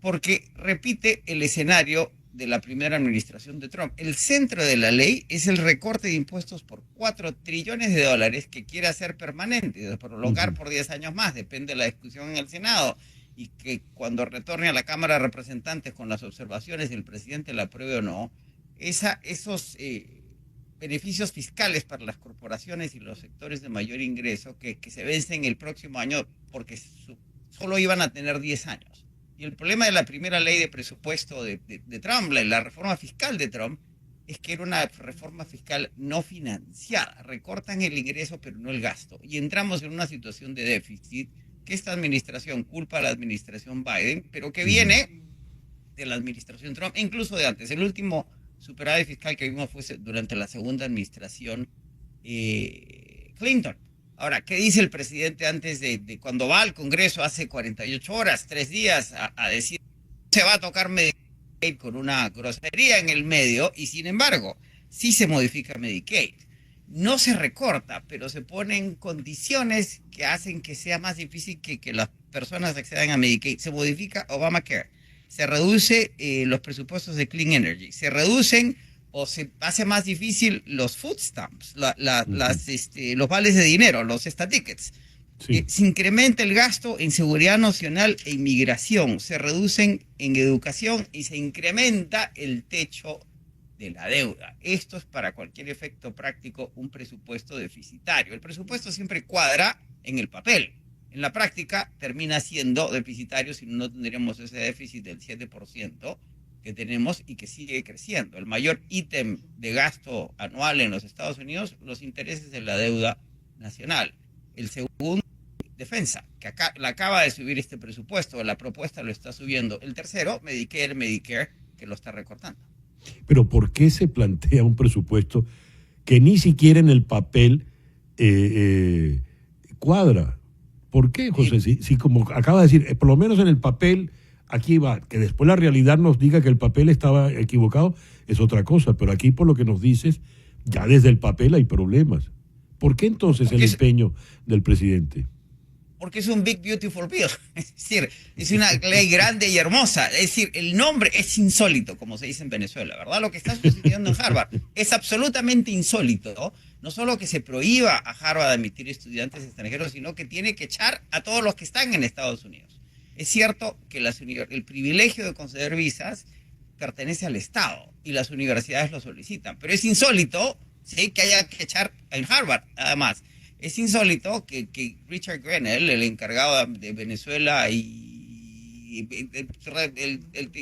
E: Porque repite el escenario de la primera administración de Trump. El centro de la ley es el recorte de impuestos por $4 trillones que quiere hacer permanente, de prolongar por 10 años más, depende de la discusión en el Senado, y que cuando retorne a la Cámara de Representantes con las observaciones del presidente la apruebe o no, esos beneficios fiscales para las corporaciones y los sectores de mayor ingreso que se vencen el próximo año porque solo iban a tener 10 años. Y el problema de la primera ley de presupuesto de Trump, la reforma fiscal de Trump, es que era una reforma fiscal no financiada. Recortan el ingreso pero no el gasto. Y entramos en una situación de déficit que esta administración culpa a la administración Biden, pero que viene de la administración Trump, incluso de antes. El último superávit fiscal que vimos fue durante la segunda administración Clinton. Ahora, ¿qué dice el presidente antes de cuando va al Congreso hace 48 horas, 3 días, a decir se va a tocar Medicaid con una grosería en el medio? Y sin embargo, sí se modifica Medicaid. No se recorta, pero se ponen condiciones que hacen que sea más difícil que las personas accedan a Medicaid. Se modifica Obamacare. Se reduce los presupuestos de Clean Energy, se reducen o se hace más difícil los food stamps, los vales de dinero, los tickets. Sí. Se incrementa el gasto en seguridad nacional e inmigración, se reducen en educación y se incrementa el techo de la deuda. Esto es, para cualquier efecto práctico, un presupuesto deficitario. El presupuesto siempre cuadra en el papel. En la práctica termina siendo deficitario, si no tendríamos ese déficit del 7% que tenemos y que sigue creciendo. El mayor ítem de gasto anual en los Estados Unidos, los intereses de la deuda nacional. El segundo, defensa, que la acaba de subir este presupuesto, la propuesta lo está subiendo. El tercero, Medicare, que lo está recortando.
B: Pero ¿por qué se plantea un presupuesto que ni siquiera en el papel cuadra? ¿Por qué, José? Si como acaba de decir, por lo menos en el papel, aquí va, que después la realidad nos diga que el papel estaba equivocado, es otra cosa, pero aquí por lo que nos dices, ya desde el papel hay problemas. ¿Por qué entonces el empeño del presidente?
E: Porque es un Big Beautiful Bill, es decir, es una ley grande y hermosa, es decir, el nombre es insólito, como se dice en Venezuela, ¿verdad? Lo que está sucediendo en Harvard es absolutamente insólito, ¿no? No solo que se prohíba a Harvard admitir estudiantes extranjeros, sino que tiene que echar a todos los que están en Estados Unidos. Es cierto que el privilegio de conceder visas pertenece al Estado y las universidades lo solicitan. Pero es insólito, ¿sí?, que haya que echar en Harvard, además. Es insólito que Richard Grenell, el encargado de Venezuela y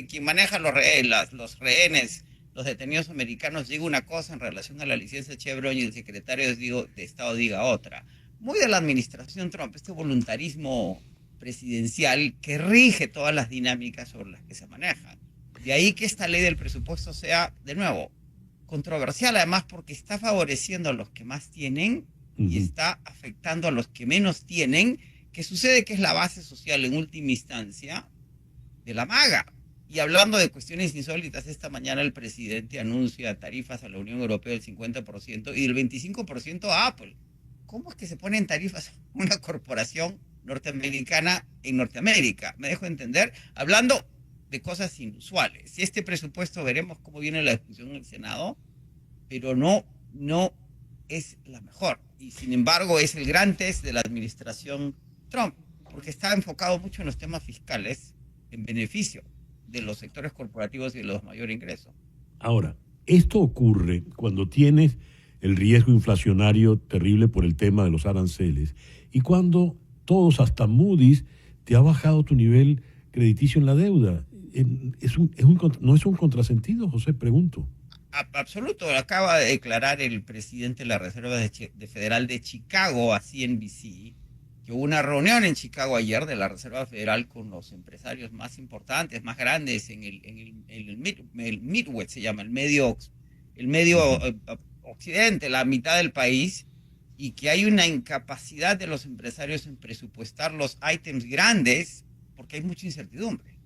E: quien maneja los rehenes, los detenidos americanos, diga una cosa en relación a la licencia Chevron y el secretario de Estado diga otra. Muy de la administración Trump, este voluntarismo presidencial que rige todas las dinámicas sobre las que se manejan. De ahí que esta ley del presupuesto sea, de nuevo, controversial, además porque está favoreciendo a los que más tienen y está afectando a los que menos tienen, que sucede que es la base social en última instancia de la MAGA. Y hablando de cuestiones insólitas, esta mañana el presidente anuncia tarifas a la Unión Europea del 50% y del 25% a Apple. ¿Cómo es que se ponen tarifas a una corporación norteamericana en Norteamérica? ¿Me dejo entender? Hablando de cosas inusuales. Si este presupuesto, veremos cómo viene la discusión en el Senado, pero no es la mejor. Y sin embargo es el gran test de la administración Trump, porque está enfocado mucho en los temas fiscales en beneficio de los sectores corporativos y de los mayores ingresos.
B: Ahora, esto ocurre cuando tienes el riesgo inflacionario terrible por el tema de los aranceles y cuando todos, hasta Moody's, te ha bajado tu nivel crediticio en la deuda. ¿No es un contrasentido, José? Pregunto.
E: Absoluto. Acaba de declarar el presidente de la Reserva Federal de Chicago a CNBC que hubo una reunión en Chicago ayer de la Reserva Federal con los empresarios más importantes, más grandes en el Midwest, se llama, el medio occidente, la mitad del país, y que hay una incapacidad de los empresarios en presupuestar los ítems grandes porque hay mucha incertidumbre.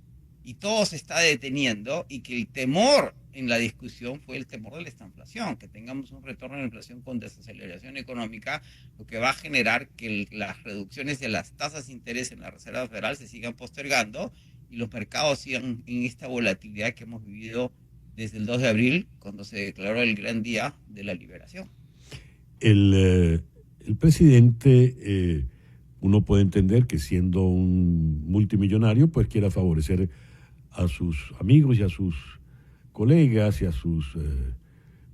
E: Y todo se está deteniendo y que el temor en la discusión fue el temor de la estanflación, que tengamos un retorno a la inflación con desaceleración económica, lo que va a generar que las reducciones de las tasas de interés en la Reserva Federal se sigan postergando y los mercados sigan en esta volatilidad que hemos vivido desde el 2 de abril, cuando se declaró el gran día de la liberación.
B: El presidente, uno puede entender que siendo un multimillonario, pues quiera favorecer a sus amigos y a sus colegas y a sus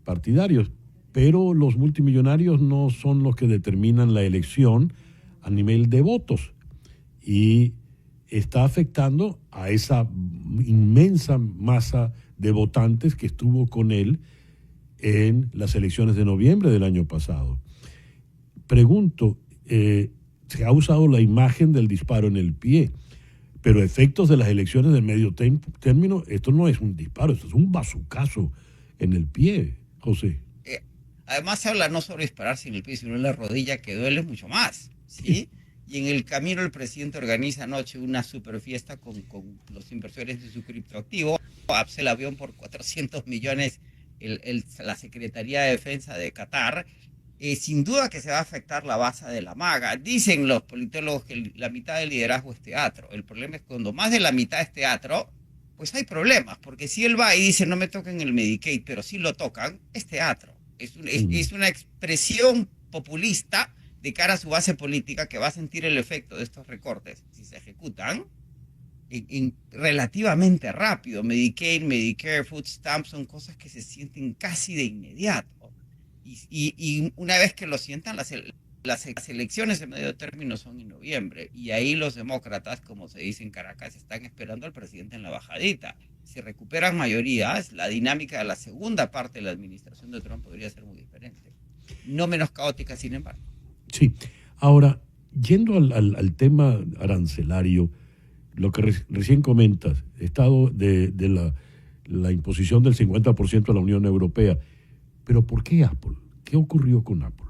B: partidarios, pero los multimillonarios no son los que determinan la elección a nivel de votos y está afectando a esa inmensa masa de votantes que estuvo con él en las elecciones de noviembre del año pasado. Pregunto, se ha usado la imagen del disparo en el pie, pero efectos de las elecciones de medio término, esto no es un disparo, esto es un bazucazo en el pie, José.
E: Además se habla no sobre dispararse en el pie, sino en la rodilla, que duele mucho más, ¿sí? Y en el camino el presidente organiza anoche una super fiesta con los inversores de su criptoactivo. Se el avión por 400 millones la Secretaría de Defensa de Qatar. Sin duda que se va a afectar la base de la MAGA. Dicen los politólogos que la mitad del liderazgo es teatro. El problema es que cuando más de la mitad es teatro, pues hay problemas, porque si él va y dice no me toquen el Medicaid, pero sí lo tocan, es teatro. Es una expresión populista de cara a su base política que va a sentir el efecto de estos recortes, si se ejecutan, relativamente rápido. Medicaid, Medicare, Food Stamps son cosas que se sienten casi de inmediato. Y una vez que lo sientan, las elecciones de medio término son en noviembre. Y ahí los demócratas, como se dice en Caracas, están esperando al presidente en la bajadita. Si recuperan mayorías, la dinámica de la segunda parte de la administración de Trump podría ser muy diferente. No menos caótica, sin embargo.
B: Sí. Ahora, yendo al tema arancelario, lo que recién comentas, estado de la imposición del 50% a la Unión Europea. ¿Pero por qué Apple? ¿Qué ocurrió con Apple?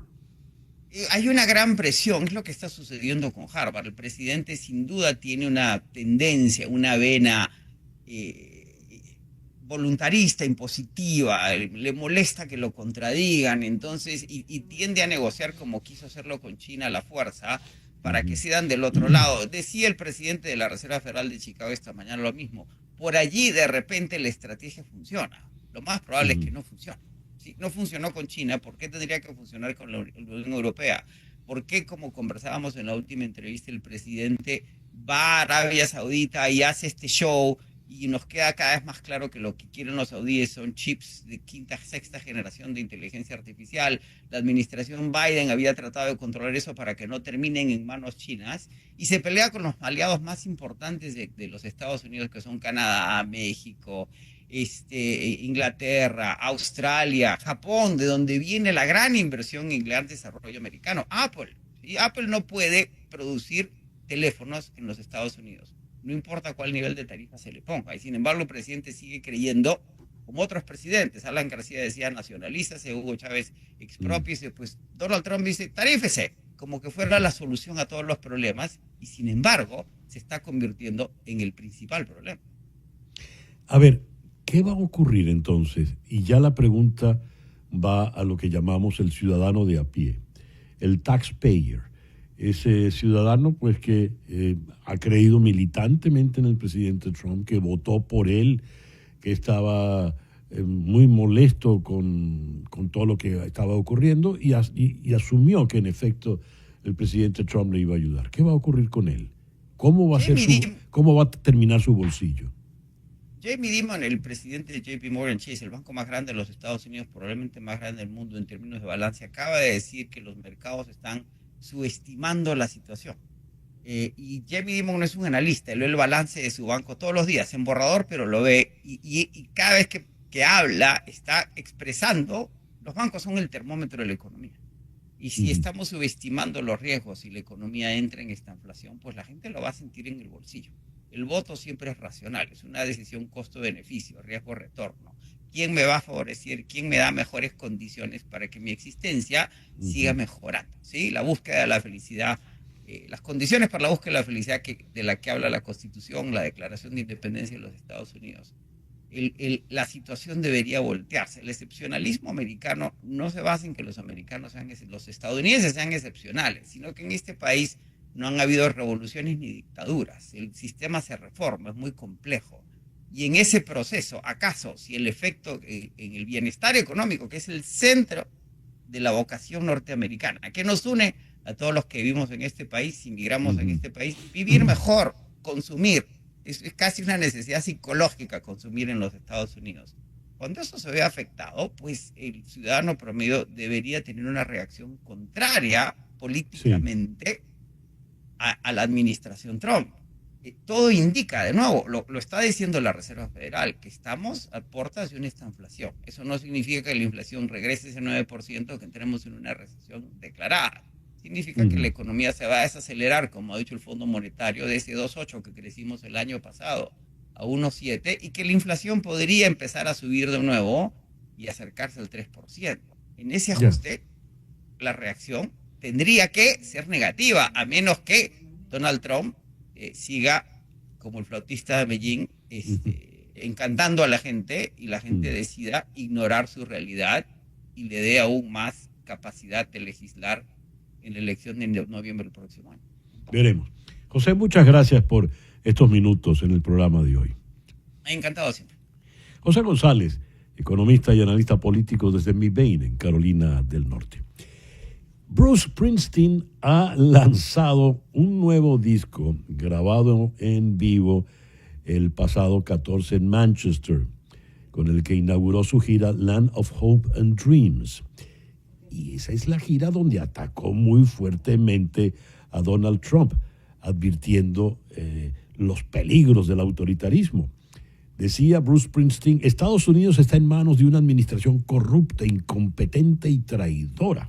E: Hay una gran presión, es lo que está sucediendo con Harvard. El presidente sin duda tiene una tendencia, una vena voluntarista, impositiva, le molesta que lo contradigan, entonces, y tiende a negociar como quiso hacerlo con China a la fuerza, para que sean del otro lado. Decía el presidente de la Reserva Federal de Chicago esta mañana lo mismo. Por allí de repente la estrategia funciona. Lo más probable es que no funcione. Si no funcionó con China, ¿por qué tendría que funcionar con la Unión Europea? ¿Por qué, como conversábamos en la última entrevista, el presidente va a Arabia Saudita y hace este show y nos queda cada vez más claro que lo que quieren los saudíes son chips de quinta, sexta generación de inteligencia artificial. La administración Biden había tratado de controlar eso para que no terminen en manos chinas, y se pelea con los aliados más importantes de los Estados Unidos, que son Canadá, México, Inglaterra, Australia, Japón, de donde viene la gran inversión en el gran desarrollo americano. Apple. Y Apple no puede producir teléfonos en los Estados Unidos, no importa cuál nivel de tarifa se le ponga. Y sin embargo, el presidente sigue creyendo, como otros presidentes. Alan García decía, nacionalízase, Hugo Chávez, exprópiese. Pues Donald Trump dice, tarífese, como que fuera la solución a todos los problemas, y sin embargo, se está convirtiendo en el principal problema.
B: A ver, ¿qué va a ocurrir entonces? Y ya la pregunta va a lo que llamamos el ciudadano de a pie, el taxpayer. Ese ciudadano pues que ha creído militantemente en el presidente Trump, que votó por él, que estaba muy molesto con todo lo que estaba ocurriendo y asumió que en efecto el presidente Trump le iba a ayudar. ¿Qué va a ocurrir con él? ¿Cómo va a terminar su bolsillo?
E: Jamie Dimon, el presidente de JP Morgan Chase, el banco más grande de los Estados Unidos, probablemente más grande del mundo en términos de balance, acaba de decir que los mercados están subestimando la situación. Y Jamie Dimon no es un analista, él ve el balance de su banco todos los días, en borrador, pero lo ve, y cada vez que habla está expresando, los bancos son el termómetro de la economía. Y si estamos subestimando los riesgos y la economía entra en esta inflación, pues la gente lo va a sentir en el bolsillo. El voto siempre es racional, es una decisión costo-beneficio, riesgo-retorno. ¿Quién me va a favorecer? ¿Quién me da mejores condiciones para que mi existencia siga mejorando? ¿Sí? La búsqueda de la felicidad, las condiciones para la búsqueda de la felicidad de la que habla la Constitución, la Declaración de Independencia de los Estados Unidos. La situación debería voltearse. El excepcionalismo americano no se basa en que los estadounidenses sean excepcionales, sino que en este país no han habido revoluciones ni dictaduras. El sistema se reforma, es muy complejo. Y en ese proceso, ¿acaso si el efecto en el bienestar económico, que es el centro de la vocación norteamericana, que nos une a todos los que vivimos en este país, inmigramos en este país, vivir mejor, consumir, es casi una necesidad psicológica consumir en los Estados Unidos? Cuando eso se ve afectado, pues el ciudadano promedio debería tener una reacción contraria políticamente a la administración Trump. Todo indica, de nuevo, lo está diciendo la Reserva Federal, que estamos a puertas de una estanflación. Eso no significa que la inflación regrese a ese 9%, que entremos en una recesión declarada. Significa que la economía se va a desacelerar, como ha dicho el Fondo Monetario, de ese 2.8 que crecimos el año pasado a 1.7, y que la inflación podría empezar a subir de nuevo y acercarse al 3%. En ese ajuste, la reacción tendría que ser negativa, a menos que Donald Trump siga como el flautista de Medellín, encantando a la gente, y la gente decida ignorar su realidad y le dé aún más capacidad de legislar en la elección de noviembre del próximo año.
B: Veremos. José, muchas gracias por estos minutos en el programa de hoy.
E: Encantado siempre.
B: José González, economista y analista político desde Mebane, en Carolina del Norte. Bruce Springsteen ha lanzado un nuevo disco grabado en vivo el pasado 14 en Manchester, con el que inauguró su gira Land of Hope and Dreams. Y esa es la gira donde atacó muy fuertemente a Donald Trump, advirtiendo los peligros del autoritarismo. Decía Bruce Springsteen, Estados Unidos está en manos de una administración corrupta, incompetente y traidora.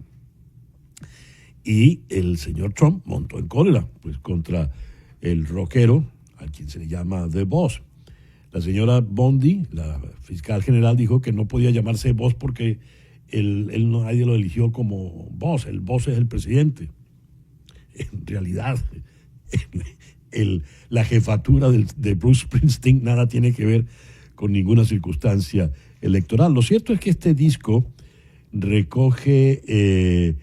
B: Y el señor Trump montó en cólera pues, contra el rockero, a quien se le llama The Boss. La señora Bondi, la fiscal general, dijo que no podía llamarse Boss porque nadie lo eligió como Boss. El Boss es el presidente. En realidad, la jefatura de Bruce Springsteen nada tiene que ver con ninguna circunstancia electoral. Lo cierto es que este disco recoge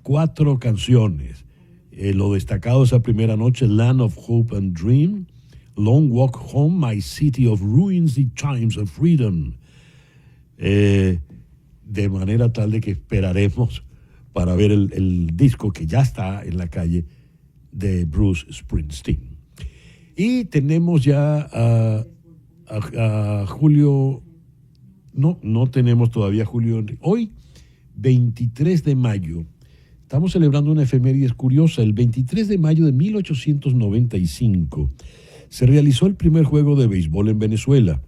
B: 4 canciones. Lo destacado esa primera noche, Land of Hope and Dream, Long Walk Home, My City of Ruins y Chimes of Freedom. De manera tal de que esperaremos para ver el disco que ya está en la calle de Bruce Springsteen. Y tenemos ya a Julio, no tenemos todavía a Julio Enrique. Hoy, 23 de mayo, estamos celebrando una efeméride curiosa. El 23 de mayo de 1895 se realizó el primer juego de béisbol en Venezuela,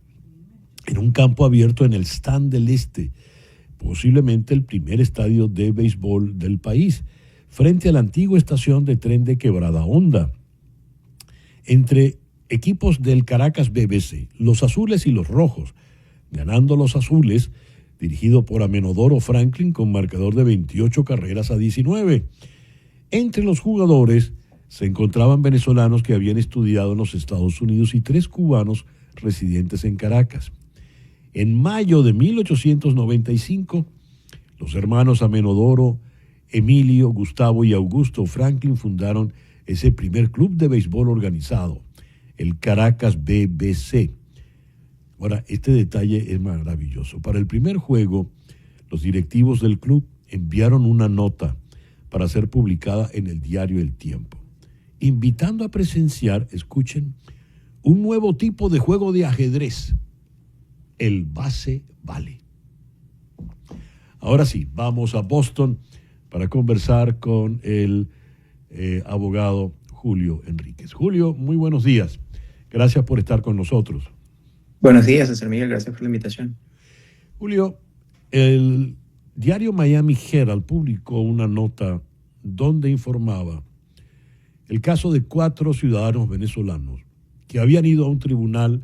B: en un campo abierto en el Stand del Este, posiblemente el primer estadio de béisbol del país, frente a la antigua estación de tren de Quebrada Honda, entre equipos del Caracas BBC, los azules y los rojos, ganando los azules, dirigido por Amenodoro Franklin con marcador de 28 carreras a 19. Entre los jugadores se encontraban venezolanos que habían estudiado en los Estados Unidos y 3 cubanos residentes en Caracas. En mayo de 1895, los hermanos Amenodoro, Emilio, Gustavo y Augusto Franklin fundaron ese primer club de béisbol organizado, el Caracas BBC. Ahora, este detalle es maravilloso. Para el primer juego, los directivos del club enviaron una nota para ser publicada en el diario El Tiempo, invitando a presenciar, escuchen, un nuevo tipo de juego de ajedrez, el base-vale. Ahora sí, vamos a Boston para conversar con el abogado Julio Enríquez. Julio, muy buenos días. Gracias por estar con nosotros.
F: Buenos días, César Miguel. Gracias por la invitación.
B: Julio, el diario Miami Herald publicó una nota donde informaba el caso de 4 ciudadanos venezolanos que habían ido a un tribunal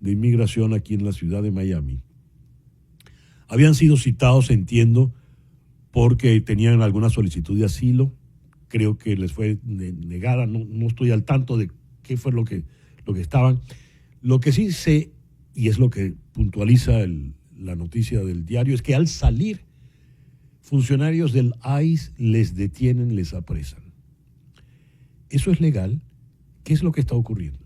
B: de inmigración aquí en la ciudad de Miami. Habían sido citados, entiendo, porque tenían alguna solicitud de asilo. Creo que les fue negada. No estoy al tanto de qué fue lo que estaban. Lo que sí sé, y es lo que puntualiza la noticia del diario, es que al salir, funcionarios del ICE les detienen, les apresan. ¿Eso es legal? ¿Qué es lo que está ocurriendo?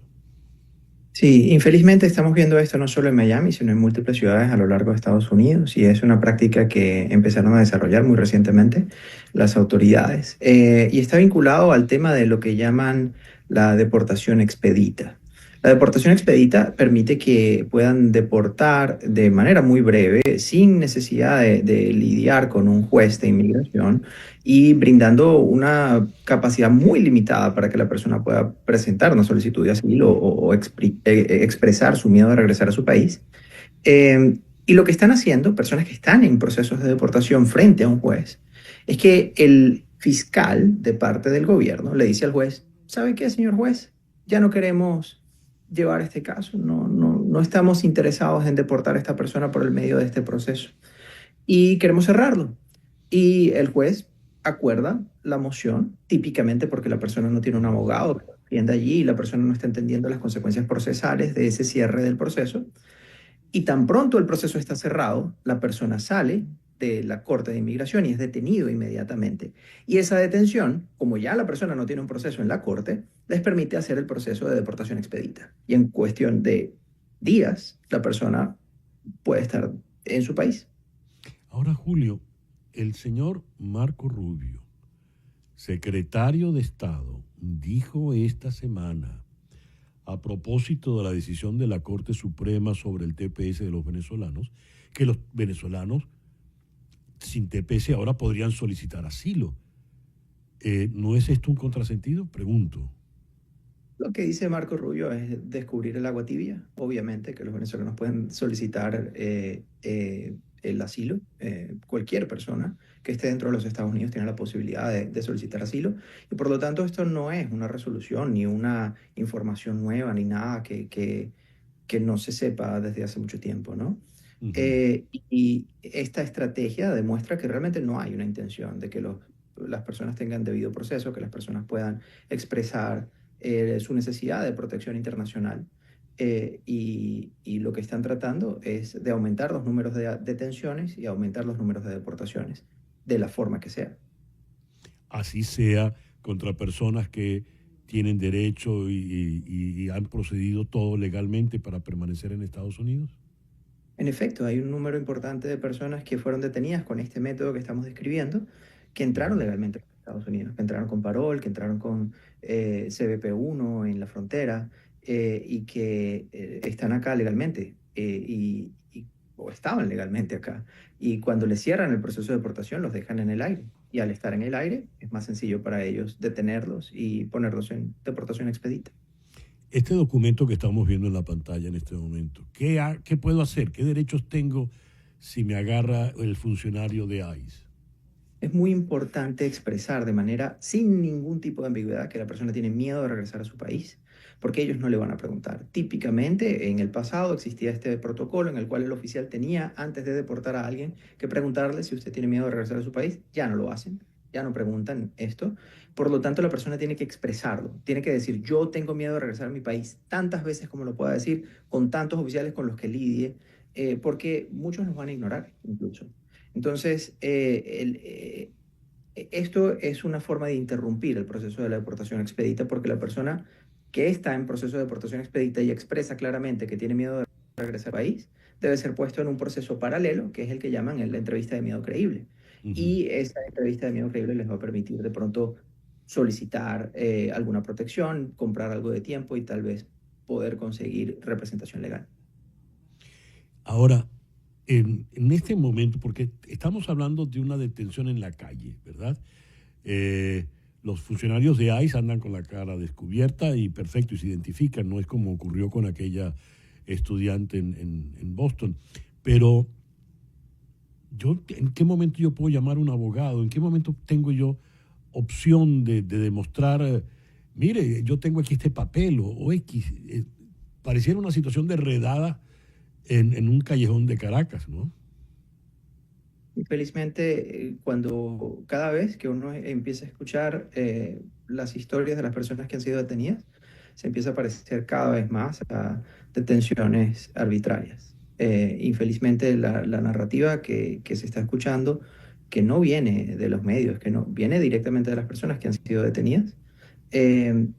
F: Sí, infelizmente estamos viendo esto no solo en Miami, sino en múltiples ciudades a lo largo de Estados Unidos, y es una práctica que empezaron a desarrollar muy recientemente las autoridades. Y está vinculado al tema de lo que llaman la deportación expedita. La deportación expedita permite que puedan deportar de manera muy breve, sin necesidad de lidiar con un juez de inmigración y brindando una capacidad muy limitada para que la persona pueda presentar una solicitud de asilo o expresar su miedo de regresar a su país. Y lo que están haciendo, personas que están en procesos de deportación frente a un juez, es que el fiscal de parte del gobierno le dice al juez, ¿sabe qué, señor juez? Ya no queremos llevar este caso, no estamos interesados en deportar a esta persona por el medio de este proceso y queremos cerrarlo. Y el juez acuerda la moción, típicamente porque la persona no tiene un abogado que lo defienda allí y la persona no está entendiendo las consecuencias procesales de ese cierre del proceso. Y tan pronto el proceso está cerrado, la persona sale de la Corte de Inmigración y es detenido inmediatamente. Y esa detención, como ya la persona no tiene un proceso en la Corte, les permite hacer el proceso de deportación expedita. Y en cuestión de días, la persona puede estar en su país.
B: Ahora, Julio, el señor Marco Rubio, secretario de Estado, dijo esta semana, a propósito de la decisión de la Corte Suprema sobre el TPS de los venezolanos, que los venezolanos sin TPS ahora podrían solicitar asilo. ¿No es esto un contrasentido? Pregunto.
F: Lo que dice Marco Rubio es descubrir el agua tibia. Obviamente que los venezolanos pueden solicitar el asilo. Cualquier persona que esté dentro de los Estados Unidos tiene la posibilidad de solicitar asilo. Y por lo tanto esto no es una resolución, ni una información nueva, ni nada que no se sepa desde hace mucho tiempo, ¿no? Uh-huh. Y esta estrategia demuestra que realmente no hay una intención de que las personas tengan debido proceso, que las personas puedan expresar su necesidad de protección internacional. Y lo que están tratando es de aumentar los números de detenciones y aumentar los números de deportaciones, de la forma que sea.
B: Así sea contra personas que tienen derecho y han procedido todo legalmente para permanecer en Estados Unidos.
F: En efecto, hay un número importante de personas que fueron detenidas con este método que estamos describiendo, que entraron legalmente a Estados Unidos, que entraron con parol, que entraron con CBP-1 en la frontera, y que están acá legalmente o estaban legalmente acá. Y cuando les cierran el proceso de deportación, los dejan en el aire. Y al estar en el aire, es más sencillo para ellos detenerlos y ponerlos en deportación expedita.
B: Este documento que estamos viendo en la pantalla en este momento, ¿qué puedo hacer? ¿Qué derechos tengo si me agarra el funcionario de ICE?
F: Es muy importante expresar de manera sin ningún tipo de ambigüedad que la persona tiene miedo de regresar a su país, porque ellos no le van a preguntar. Típicamente, en el pasado existía este protocolo en el cual el oficial tenía, antes de deportar a alguien, que preguntarle si usted tiene miedo de regresar a su país. Ya no lo hacen, ya no preguntan esto. Por lo tanto, la persona tiene que expresarlo, tiene que decir, yo tengo miedo de regresar a mi país, tantas veces como lo pueda decir, con tantos oficiales con los que lidie, porque muchos nos van a ignorar incluso. Entonces, esto es una forma de interrumpir el proceso de la deportación expedita, porque la persona que está en proceso de deportación expedita y expresa claramente que tiene miedo de regresar al país, debe ser puesto en un proceso paralelo, que es el que llaman la entrevista de miedo creíble. Y esa entrevista de miedo creíble les va a permitir de pronto solicitar alguna protección, comprar algo de tiempo y tal vez poder conseguir representación legal.
B: Ahora, en este momento, porque estamos hablando de una detención en la calle, ¿verdad? Los funcionarios de ICE andan con la cara descubierta y perfecto, y se identifican, no es como ocurrió con aquella estudiante en Boston. Pero, ¿en qué momento yo puedo llamar a un abogado? ¿En qué momento tengo yo opción de demostrar, mire, yo tengo aquí este papel o X? Pareciera una situación de redada en un callejón de Caracas, ¿no?
F: Felizmente, cada vez que uno empieza a escuchar las historias de las personas que han sido detenidas, se empieza a parecer cada vez más a detenciones arbitrarias. Infelizmente, la narrativa que se está escuchando, que no viene de los medios, que no viene directamente de las personas que han sido detenidas, hay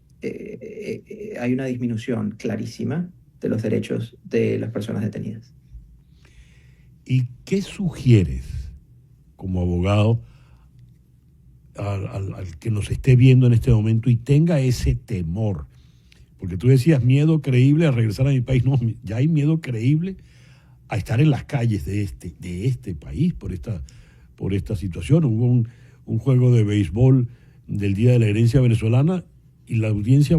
F: una disminución clarísima de los derechos de las personas detenidas.
B: ¿Y qué sugieres como abogado al que nos esté viendo en este momento y tenga ese temor? Porque tú decías miedo creíble a regresar a mi país. No, ya hay miedo creíble a estar en las calles de este país por esta situación. Hubo un juego de béisbol del Día de la Herencia Venezolana y la concurrencia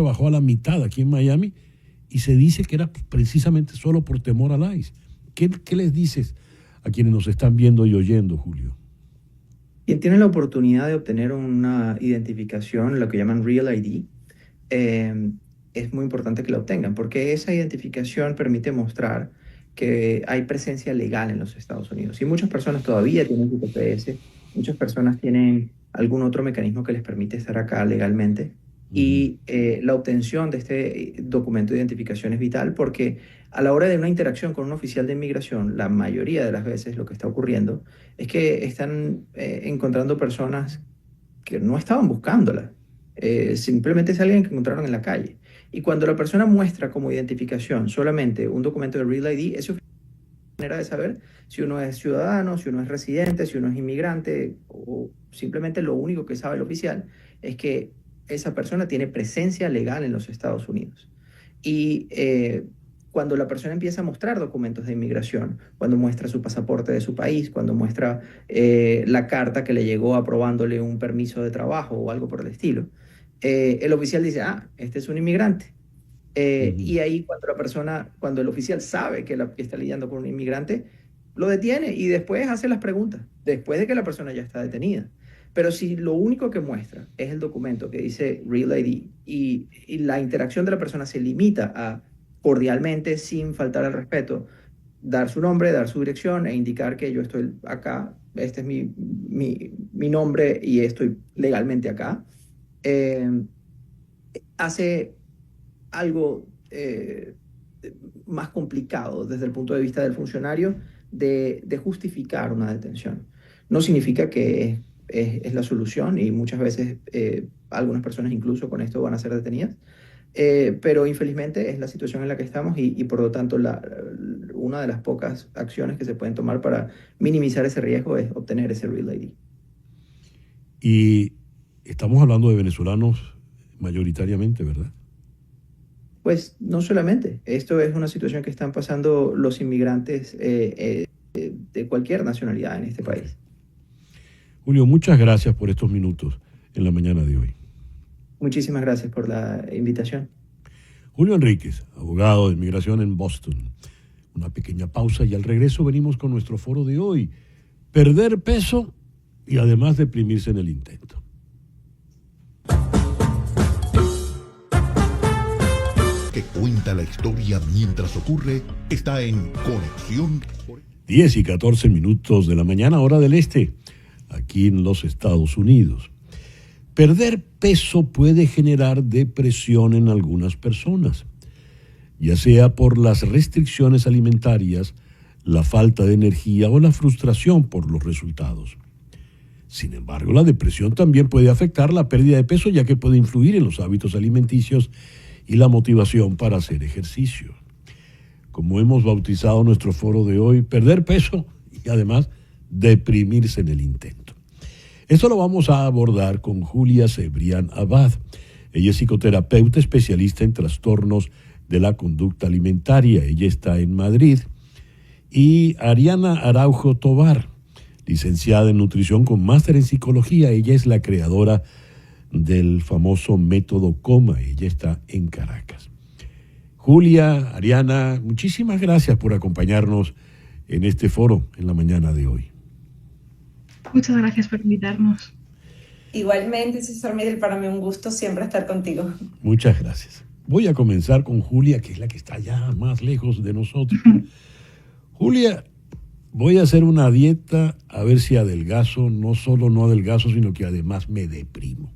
B: bajó a la mitad aquí en Miami, y se dice que era precisamente solo por temor al ICE. ¿Qué les dices a quienes nos están viendo y oyendo, Julio?
F: Quien tiene la oportunidad de obtener una identificación, lo que llaman Real ID, es muy importante que la obtengan, porque esa identificación permite mostrar que hay presencia legal en los Estados Unidos. Y muchas personas todavía tienen su TPS, muchas personas tienen algún otro mecanismo que les permite estar acá legalmente. Y la obtención de este documento de identificación es vital, porque a la hora de una interacción con un oficial de inmigración, la mayoría de las veces lo que está ocurriendo es que están encontrando personas que no estaban buscándola. Simplemente es alguien que encontraron en la calle. Y cuando la persona muestra como identificación solamente un documento de Real ID, eso es una manera de saber si uno es ciudadano, si uno es residente, si uno es inmigrante, o simplemente lo único que sabe el oficial es que esa persona tiene presencia legal en los Estados Unidos. Y cuando la persona empieza a mostrar documentos de inmigración, cuando muestra su pasaporte de su país, cuando muestra la carta que le llegó aprobándole un permiso de trabajo o algo por el estilo, el oficial dice, este es un inmigrante. Y ahí cuando el oficial sabe que está lidiando con un inmigrante, lo detiene y después hace las preguntas, después de que la persona ya está detenida. Pero si lo único que muestra es el documento que dice Real ID y la interacción de la persona se limita a cordialmente, sin faltar al respeto, dar su nombre, dar su dirección e indicar que yo estoy acá, este es mi nombre y estoy legalmente acá, hace algo más complicado desde el punto de vista del funcionario de justificar una detención. No significa que es la solución, y muchas veces algunas personas incluso con esto van a ser detenidas, pero infelizmente es la situación en la que estamos y por lo tanto una de las pocas acciones que se pueden tomar para minimizar ese riesgo es obtener ese Real ID.
B: Y estamos hablando de venezolanos mayoritariamente, ¿verdad?
F: Pues no solamente, esto es una situación que están pasando los inmigrantes de cualquier nacionalidad en este país.
B: Julio, muchas gracias por estos minutos en la mañana de hoy.
F: Muchísimas gracias por la invitación.
B: Julio Enríquez, abogado de inmigración en Boston. Una pequeña pausa y al regreso venimos con nuestro foro de hoy. Perder peso y además deprimirse en el intento.
A: Que cuenta la historia mientras ocurre está en Conexión.
B: 10 y 14 minutos de la mañana, hora del este, aquí en los Estados Unidos. Perder peso puede generar depresión en algunas personas, ya sea por las restricciones alimentarias, la falta de energía o la frustración por los resultados. Sin embargo, la depresión también puede afectar la pérdida de peso, ya que puede influir en los hábitos alimenticios y la motivación para hacer ejercicio. Como hemos bautizado nuestro foro de hoy, perder peso y además deprimirse en el intento. Esto lo vamos a abordar con Julia Cebrián Abad. Ella es psicoterapeuta especialista en trastornos de la conducta alimentaria. Ella está en Madrid. Y Ariana Araujo Tovar, licenciada en nutrición con máster en psicología. Ella es la creadora del famoso método COMA. Ella está en Caracas. Julia, Ariana, muchísimas gracias por acompañarnos en este foro en la mañana de hoy.
G: Muchas gracias por invitarnos.
H: Igualmente, César Miguel, para mí un gusto siempre estar contigo.
B: Muchas gracias. Voy a comenzar con Julia, que es la que está ya más lejos de nosotros. Julia, voy a hacer una dieta a ver si adelgazo, no solo no adelgazo, sino que además me deprimo.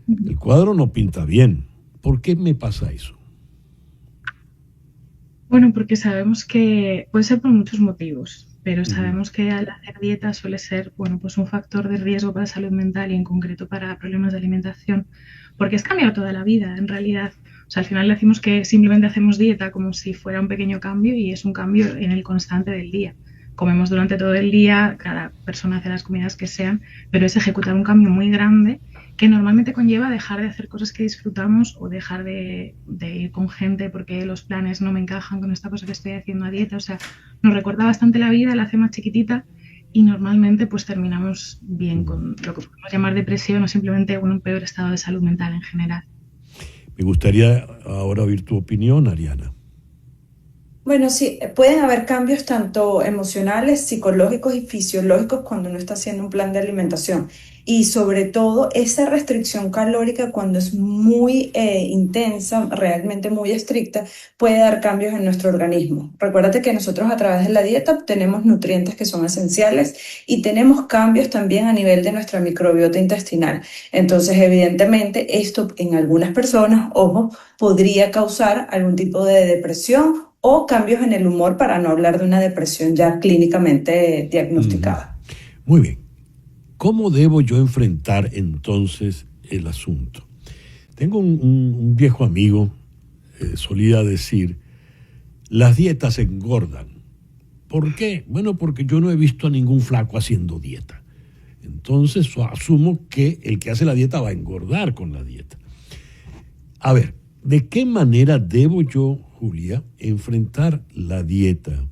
B: El cuadro no pinta bien. ¿Por qué me pasa eso?
G: Bueno, porque sabemos que puede ser por muchos motivos, pero sabemos que al hacer dieta suele ser, bueno, pues un factor de riesgo para la salud mental y en concreto para problemas de alimentación, porque es cambiar toda la vida, en realidad. O sea, al final decimos que simplemente hacemos dieta como si fuera un pequeño cambio y es un cambio en el constante del día. Comemos durante todo el día, cada persona hace las comidas que sean, pero es ejecutar un cambio muy grande que normalmente conlleva dejar de hacer cosas que disfrutamos o dejar de ir con gente porque los planes no me encajan con esta cosa que estoy haciendo a dieta. O sea, nos recorta bastante la vida, la hace más chiquitita y normalmente pues terminamos bien con lo que podemos llamar depresión o simplemente un peor estado de salud mental en general.
B: Me gustaría ahora oír tu opinión, Ariana.
H: Bueno, sí, pueden haber cambios tanto emocionales, psicológicos y fisiológicos cuando uno está haciendo un plan de alimentación. Y sobre todo, esa restricción calórica cuando es muy intensa, realmente muy estricta, puede dar cambios en nuestro organismo. Recuérdate que nosotros a través de la dieta obtenemos nutrientes que son esenciales y tenemos cambios también a nivel de nuestra microbiota intestinal. Entonces, evidentemente, esto en algunas personas, ojo, podría causar algún tipo de depresión o cambios en el humor, para no hablar de una depresión ya clínicamente diagnosticada.
B: Muy bien. ¿Cómo debo yo enfrentar entonces el asunto? Tengo un viejo amigo, solía decir, las dietas engordan. ¿Por qué? Bueno, porque yo no he visto a ningún flaco haciendo dieta. Entonces asumo que el que hace la dieta va a engordar con la dieta. A ver, ¿de qué manera debo yo, Julia, enfrentar la dieta?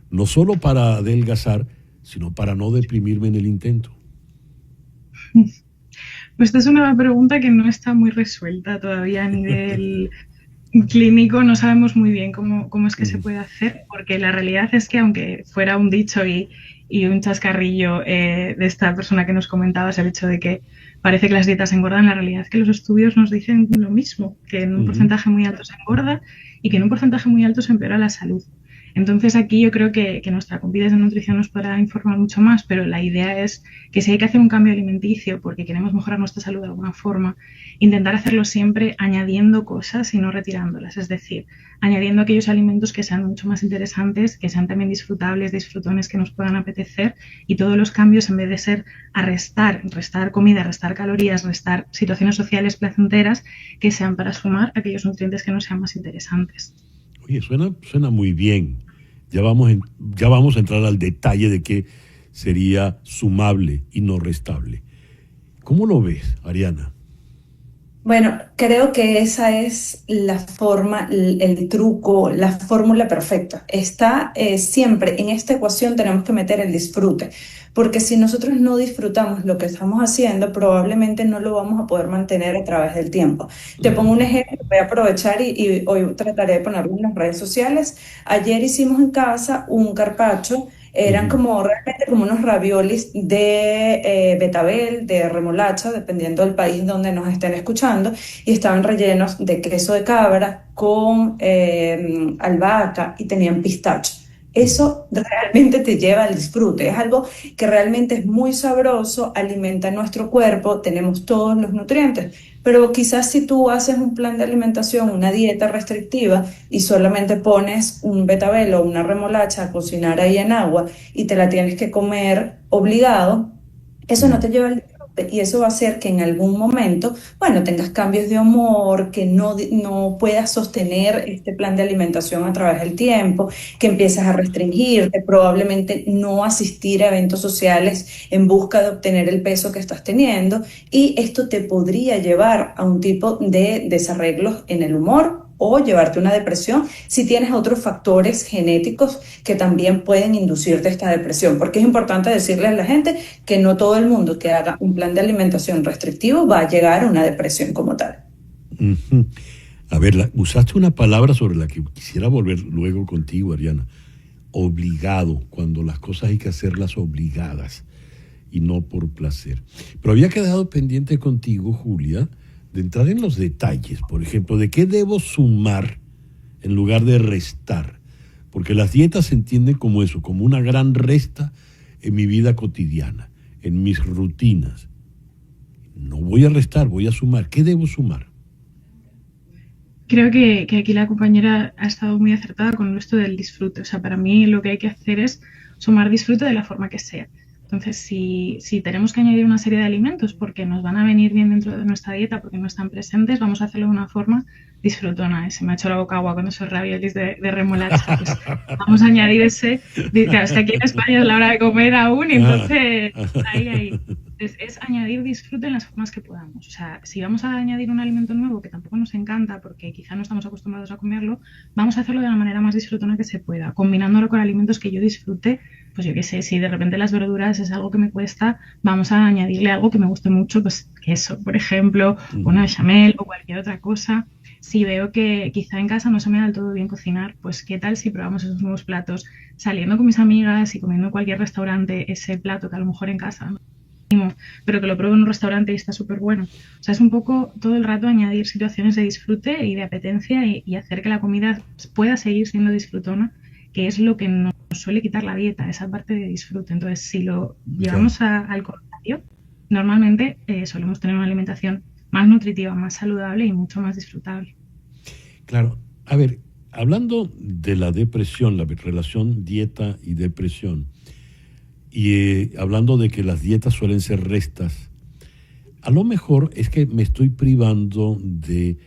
B: No solo para adelgazar, sino para no deprimirme en el intento.
G: Pues esta es una pregunta que no está muy resuelta todavía a nivel clínico. No sabemos muy bien cómo es que se puede hacer, porque la realidad es que aunque fuera un dicho y un chascarrillo de esta persona que nos comentabas, el hecho de que parece que las dietas engordan, la realidad es que los estudios nos dicen lo mismo, que en un porcentaje muy alto se engorda y que en un porcentaje muy alto se empeora la salud. Entonces aquí yo creo que nuestra Compides de Nutrición nos podrá informar mucho más, pero la idea es que si hay que hacer un cambio alimenticio porque queremos mejorar nuestra salud de alguna forma, intentar hacerlo siempre añadiendo cosas y no retirándolas, es decir, añadiendo aquellos alimentos que sean mucho más interesantes, que sean también disfrutables, disfrutones que nos puedan apetecer, y todos los cambios, en vez de ser a restar comida, restar calorías, restar situaciones sociales placenteras, que sean para sumar aquellos nutrientes que nos sean más interesantes.
B: Oye, suena muy bien. Ya vamos a entrar al detalle de qué sería sumable y no restable. ¿Cómo lo ves, Ariana?
H: Bueno, creo que esa es la forma, el truco, la fórmula perfecta. Está siempre en esta ecuación tenemos que meter el disfrute, porque si nosotros no disfrutamos lo que estamos haciendo, probablemente no lo vamos a poder mantener a través del tiempo. Te pongo un ejemplo, voy a aprovechar y hoy trataré de ponerlo en las redes sociales. Ayer hicimos en casa un carpaccio. Eran como realmente como unos raviolis de betabel, de remolacha, dependiendo del país donde nos estén escuchando, y estaban rellenos de queso de cabra con albahaca y tenían pistacho. Eso realmente te lleva al disfrute, es algo que realmente es muy sabroso, alimenta nuestro cuerpo, tenemos todos los nutrientes, pero quizás si tú haces un plan de alimentación, una dieta restrictiva y solamente pones un betabel o una remolacha a cocinar ahí en agua y te la tienes que comer obligado, eso no te lleva al disfrute y eso va a hacer que en algún momento, bueno, tengas cambios de humor, que no puedas sostener este plan de alimentación a través del tiempo, que empieces a restringirte, probablemente no asistir a eventos sociales en busca de obtener el peso que estás teniendo, y esto te podría llevar a un tipo de desarreglos en el humor o llevarte a una depresión si tienes otros factores genéticos que también pueden inducirte esta depresión, porque es importante decirle a la gente que no todo el mundo que haga un plan de alimentación restrictivo va a llegar a una depresión como tal.
B: A ver, usaste una palabra sobre la que quisiera volver luego contigo, Ariana. Obligado, cuando las cosas hay que hacerlas obligadas y no por placer. Pero había quedado pendiente contigo, Julia, de entrar en los detalles, por ejemplo, de qué debo sumar en lugar de restar, porque las dietas se entienden como eso, como una gran resta en mi vida cotidiana, en mis rutinas. No voy a restar, voy a sumar. ¿Qué debo sumar?
G: Creo que aquí la compañera ha estado muy acertada con esto del disfrute. O sea, para mí lo que hay que hacer es sumar disfrute de la forma que sea. Entonces, si tenemos que añadir una serie de alimentos porque nos van a venir bien dentro de nuestra dieta, porque no están presentes, vamos a hacerlo de una forma disfrutona. Se me ha hecho la boca agua con esos raviolis de remolacha. Pues vamos a añadir ese. Claro, es que aquí en España es la hora de comer aún, y entonces ahí. Entonces, es añadir disfrute en las formas que podamos. O sea, si vamos a añadir un alimento nuevo que tampoco nos encanta porque quizá no estamos acostumbrados a comerlo, vamos a hacerlo de la manera más disfrutona que se pueda, combinándolo con alimentos que yo disfrute. Pues yo qué sé, si de repente las verduras es algo que me cuesta, vamos a añadirle algo que me guste mucho, pues queso, por ejemplo, una bechamel o cualquier otra cosa. Si veo que quizá en casa no se me da del todo bien cocinar, pues qué tal si probamos esos nuevos platos, saliendo con mis amigas y comiendo en cualquier restaurante ese plato que a lo mejor en casa no, pero que lo pruebo en un restaurante y está súper bueno. O sea, es un poco todo el rato añadir situaciones de disfrute y de apetencia y hacer que la comida pueda seguir siendo disfrutona, que es lo que nos suele quitar la dieta, esa parte de disfrute. Entonces, si lo llevamos al contrario, normalmente solemos tener una alimentación más nutritiva, más saludable y mucho más disfrutable.
B: Claro. A ver, hablando de la depresión, la relación dieta y depresión, y hablando de que las dietas suelen ser restas, a lo mejor es que me estoy privando de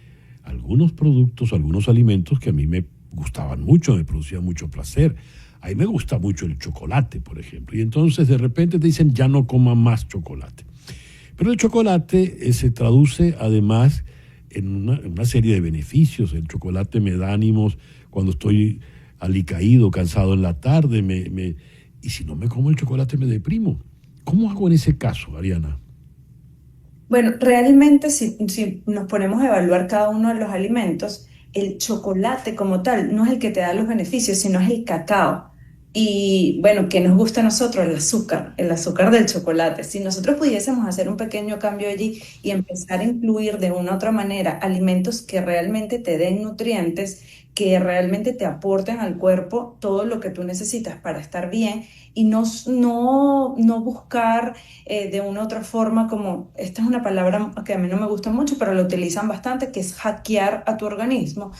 B: algunos productos, algunos alimentos que a mí me gustaban mucho, me producían mucho placer. A mí me gusta mucho el chocolate, por ejemplo, y entonces de repente te dicen ya no coma más chocolate. Pero el chocolate se traduce además en una serie de beneficios. El chocolate me da ánimos cuando estoy alicaído, cansado en la tarde, y si no me como el chocolate me deprimo. ¿Cómo hago en ese caso, Ariana?
H: Bueno, realmente si nos ponemos a evaluar cada uno de los alimentos, el chocolate como tal no es el que te da los beneficios, sino es el cacao. Y bueno, ¿qué nos gusta a nosotros? El azúcar del chocolate. Si nosotros pudiésemos hacer un pequeño cambio allí y empezar a incluir de una u otra manera alimentos que realmente te den nutrientes, que realmente te aporten al cuerpo todo lo que tú necesitas para estar bien, y no buscar de una u otra forma, como esta es una palabra que a mí no me gusta mucho, pero la utilizan bastante, que es hackear a tu organismo.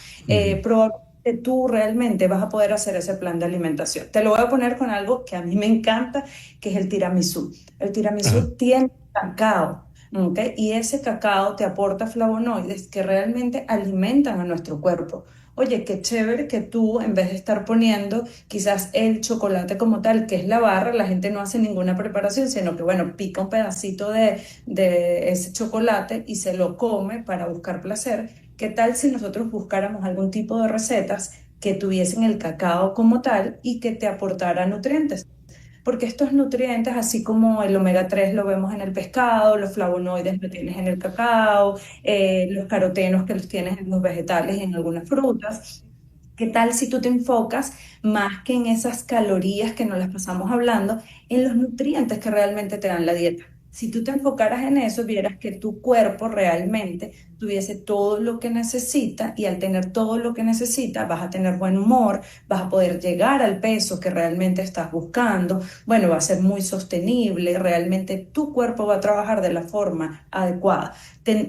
H: Probablemente tú realmente vas a poder hacer ese plan de alimentación. Te lo voy a poner con algo que a mí me encanta, que es el tiramisú. El tiramisú tiene cacao, ¿okay? Y ese cacao te aporta flavonoides que realmente alimentan a nuestro cuerpo. oye, qué chévere que tú, en vez de estar poniendo quizás el chocolate como tal, que es la barra, la gente no hace ninguna preparación, sino que, bueno, pica un pedacito de ese chocolate y se lo come para buscar placer. ¿Qué tal si nosotros buscáramos algún tipo de recetas que tuviesen el cacao como tal y que te aportara nutrientes? Porque estos nutrientes, así como el omega 3 lo vemos en el pescado, los flavonoides lo tienes en el cacao, los carotenos que los tienes en los vegetales y en algunas frutas. ¿Qué tal si tú te enfocas más que en esas calorías que nos las pasamos hablando, en los nutrientes que realmente te dan la dieta? Si tú te enfocaras en eso, vieras que tu cuerpo realmente tuviese todo lo que necesita, y al tener todo lo que necesita vas a tener buen humor, vas a poder llegar al peso que realmente estás buscando, bueno, va a ser muy sostenible, realmente tu cuerpo va a trabajar de la forma adecuada.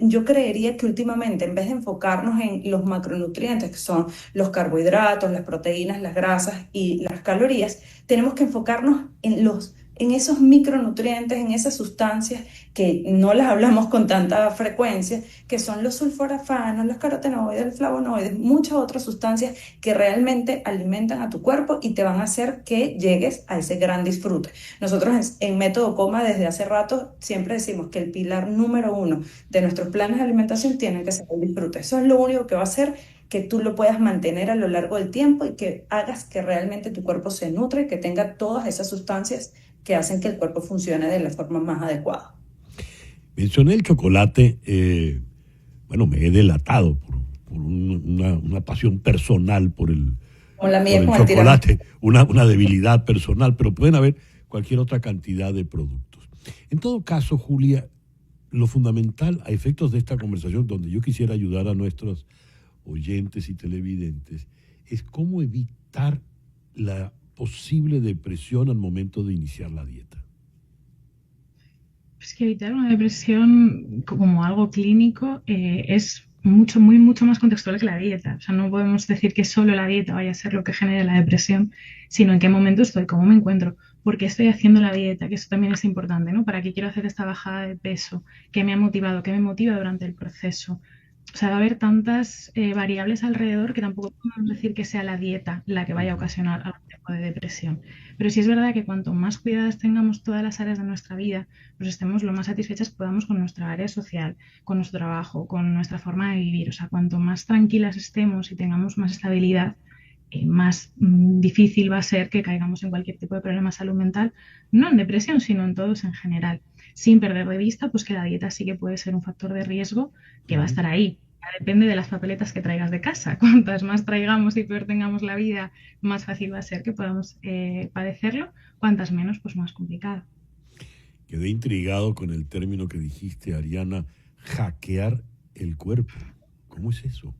H: Yo creería que últimamente, en vez de enfocarnos en los macronutrientes, que son los carbohidratos, las proteínas, las grasas y las calorías, tenemos que enfocarnos en esos micronutrientes, en esas sustancias que no las hablamos con tanta frecuencia, que son los sulforafanos, los carotenoides, los flavonoides, muchas otras sustancias que realmente alimentan a tu cuerpo y te van a hacer que llegues a ese gran disfrute. Nosotros en Método Coma desde hace rato siempre decimos que el pilar número 1 de nuestros planes de alimentación tiene que ser el disfrute. Eso es lo único que va a hacer que tú lo puedas mantener a lo largo del tiempo y que hagas que realmente tu cuerpo se nutre, que tenga todas esas sustancias que hacen que el cuerpo funcione de la forma más adecuada.
B: Mencioné el chocolate, bueno, me he delatado por una pasión personal por el chocolate, una debilidad personal, pero pueden haber cualquier otra cantidad de productos. En todo caso, Julia, lo fundamental a efectos de esta conversación, donde yo quisiera ayudar a nuestros oyentes y televidentes, es cómo evitar la posible depresión al momento de iniciar la dieta.
G: Pues que evitar una depresión como algo clínico es mucho más contextual que la dieta. O sea, no podemos decir que solo la dieta vaya a ser lo que genere la depresión, sino en qué momento estoy, cómo me encuentro, por qué estoy haciendo la dieta, que eso también es importante, ¿no? ¿Para qué quiero hacer esta bajada de peso? ¿Qué me ha motivado? ¿Qué me motiva durante el proceso? O sea, va a haber tantas variables alrededor que tampoco podemos decir que sea la dieta la que vaya a ocasionar algún tipo de depresión. Pero sí es verdad que cuanto más cuidadas tengamos todas las áreas de nuestra vida, pues estemos lo más satisfechas que podamos con nuestra área social, con nuestro trabajo, con nuestra forma de vivir. O sea, cuanto más tranquilas estemos y tengamos más estabilidad, más difícil va a ser que caigamos en cualquier tipo de problema de salud mental, no en depresión, sino en todos en general. Sin perder de vista pues que la dieta sí que puede ser un factor de riesgo que va a estar ahí. Ya depende de las papeletas que traigas de casa. Cuantas más traigamos y peor tengamos la vida, más fácil va a ser que podamos padecerlo. Cuantas menos, pues más complicado.
B: Quedé intrigado con el término que dijiste, Ariana, hackear el cuerpo. ¿Cómo es eso?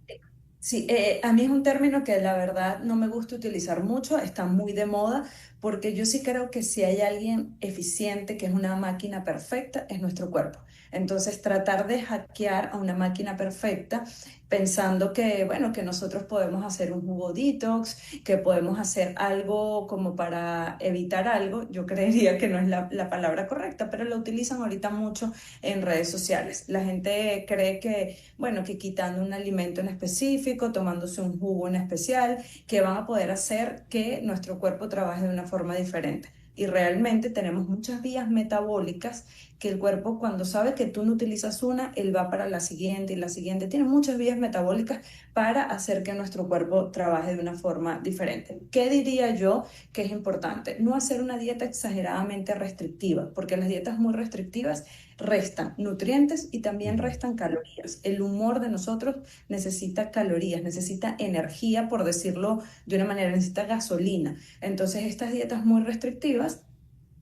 H: Sí, a mí es un término que la verdad no me gusta utilizar mucho, está muy de moda, porque yo sí creo que si hay alguien eficiente, que es una máquina perfecta, es nuestro cuerpo. Entonces, tratar de hackear a una máquina perfecta pensando que, bueno, que nosotros podemos hacer un jugo detox, que podemos hacer algo como para evitar algo, yo creería que no es la palabra correcta, pero lo utilizan ahorita mucho en redes sociales. La gente cree que, bueno, que quitando un alimento en específico, tomándose un jugo en especial, que van a poder hacer que nuestro cuerpo trabaje de una forma diferente. Y realmente tenemos muchas vías metabólicas que el cuerpo, cuando sabe que tú no utilizas una, él va para la siguiente y la siguiente. Tiene muchas vías metabólicas para hacer que nuestro cuerpo trabaje de una forma diferente. ¿Qué diría yo que es importante? No hacer una dieta exageradamente restrictiva, porque las dietas muy restrictivas restan nutrientes y también restan calorías. El humor de nosotros necesita calorías, necesita energía, por decirlo de una manera, necesita gasolina. Entonces, estas dietas muy restrictivas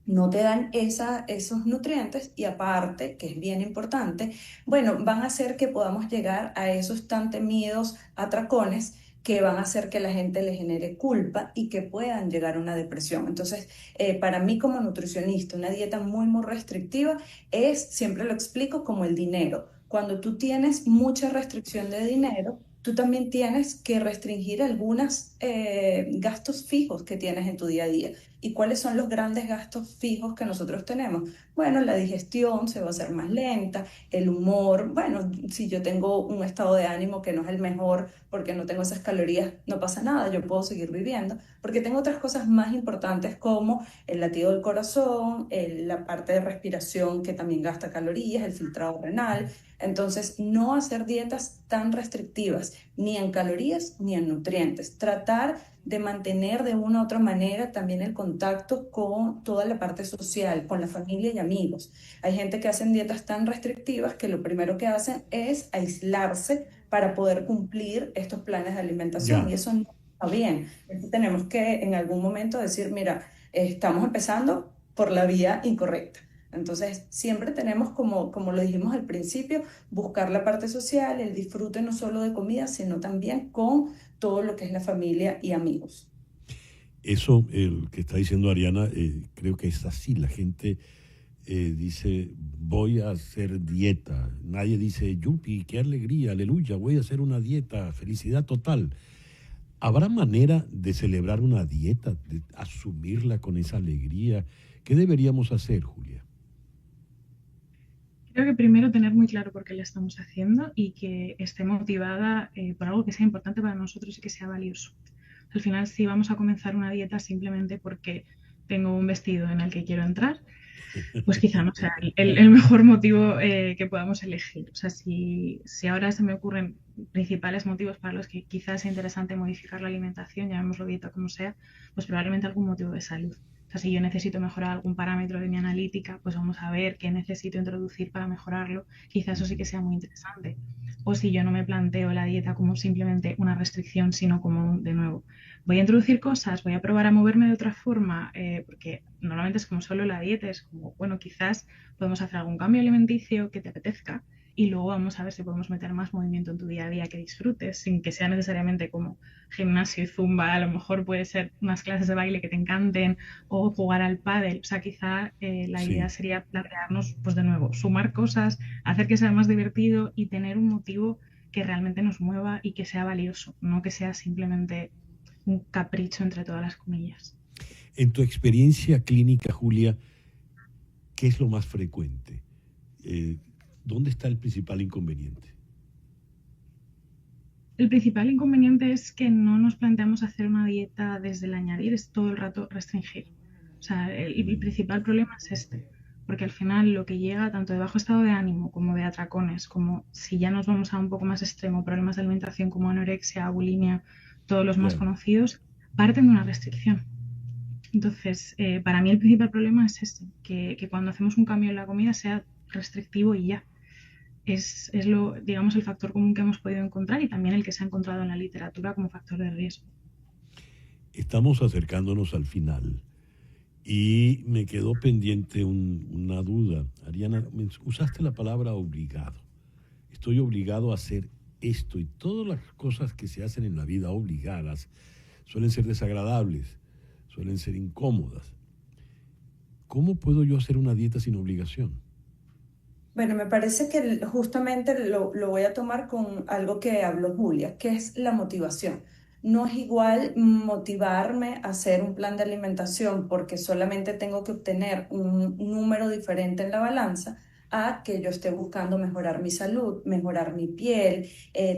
H: no te dan esos nutrientes, y aparte, que es bien importante, bueno, van a hacer que podamos llegar a esos tan temidos atracones que van a hacer que la gente le genere culpa y que puedan llegar a una depresión. Entonces, para mí como nutricionista, una dieta muy restrictiva es, siempre lo explico, como el dinero. Cuando tú tienes mucha restricción de dinero, tú también tienes que restringir algunos gastos fijos que tienes en tu día a día. ¿Y cuáles son los grandes gastos fijos que nosotros tenemos? Bueno, la digestión se va a hacer más lenta, el humor, bueno, si yo tengo un estado de ánimo que no es el mejor porque no tengo esas calorías, no pasa nada, yo puedo seguir viviendo, porque tengo otras cosas más importantes como el latido del corazón, la parte de respiración que también gasta calorías, el filtrado renal. Entonces, no hacer dietas tan restrictivas, ni en calorías ni en nutrientes. Tratar de mantener de una u otra manera también el contacto con toda la parte social, con la familia y amigos. Hay gente que hacen dietas tan restrictivas que lo primero que hacen es aislarse para poder cumplir estos planes de alimentación
B: Ya.
H: y eso no está bien. Entonces, tenemos que en algún momento decir, mira, estamos empezando por la vía incorrecta. Entonces, siempre tenemos, como lo dijimos al principio, buscar la parte social, el disfrute no solo de comida, sino también con todo lo que es la familia y amigos.
B: Eso, el que está diciendo Ariana, creo que es así. La gente dice, voy a hacer dieta. Nadie dice, yupi, qué alegría, aleluya, voy a hacer una dieta, felicidad total. ¿Habrá manera de celebrar una dieta, de asumirla con esa alegría? ¿Qué deberíamos hacer, Julia?
G: Creo que primero tener muy claro por qué la estamos haciendo y que esté motivada por algo que sea importante para nosotros y que sea valioso. Al final, si vamos a comenzar una dieta simplemente porque tengo un vestido en el que quiero entrar, pues quizá no sea el mejor motivo que podamos elegir. O sea, si ahora se me ocurren principales motivos para los que quizás sea interesante modificar la alimentación, llamémoslo dieta como sea, pues probablemente algún motivo de salud. O sea, si yo necesito mejorar algún parámetro de mi analítica, pues vamos a ver qué necesito introducir para mejorarlo. Quizás eso sí que sea muy interesante. O si yo no me planteo la dieta como simplemente una restricción, sino como, de nuevo, voy a introducir cosas, voy a probar a moverme de otra forma, porque normalmente es como solo la dieta, es como, bueno, quizás podemos hacer algún cambio alimenticio que te apetezca y luego vamos a ver si podemos meter más movimiento en tu día a día que disfrutes, sin que sea necesariamente como gimnasio y zumba, a lo mejor puede ser unas clases de baile que te encanten o jugar al pádel. O sea, quizá la idea
B: Sí.
G: sería plantearnos, pues de nuevo, sumar cosas, hacer que sea más divertido y tener un motivo que realmente nos mueva y que sea valioso, no que sea simplemente un capricho entre todas las comillas.
B: En tu experiencia clínica, Julia, ¿qué es lo más frecuente? ¿Dónde está el principal inconveniente?
G: El principal inconveniente es que no nos planteamos hacer una dieta desde el añadir, es todo el rato restringir. O sea, el principal problema es este, porque al final lo que llega tanto de bajo estado de ánimo como de atracones, como si ya nos vamos a un poco más extremo, problemas de alimentación como anorexia, bulimia, todos los más
B: Claro.
G: conocidos, parten de una restricción. Entonces, para mí el principal problema es este, que cuando hacemos un cambio en la comida sea restrictivo y ya. Es lo, digamos, el factor común que hemos podido encontrar y también el que se ha encontrado en la literatura como factor de riesgo.
B: Estamos acercándonos al final y me quedó pendiente una duda. Ariana, usaste la palabra obligado. Estoy obligado a hacer esto y todas las cosas que se hacen en la vida obligadas suelen ser desagradables, suelen ser incómodas. ¿Cómo puedo yo hacer una dieta sin obligación?
H: Bueno, me parece que justamente lo voy a tomar con algo que habló Julia, que es la motivación. No es igual motivarme a hacer un plan de alimentación porque solamente tengo que obtener un número diferente en la balanza a que yo esté buscando mejorar mi salud, mejorar mi piel,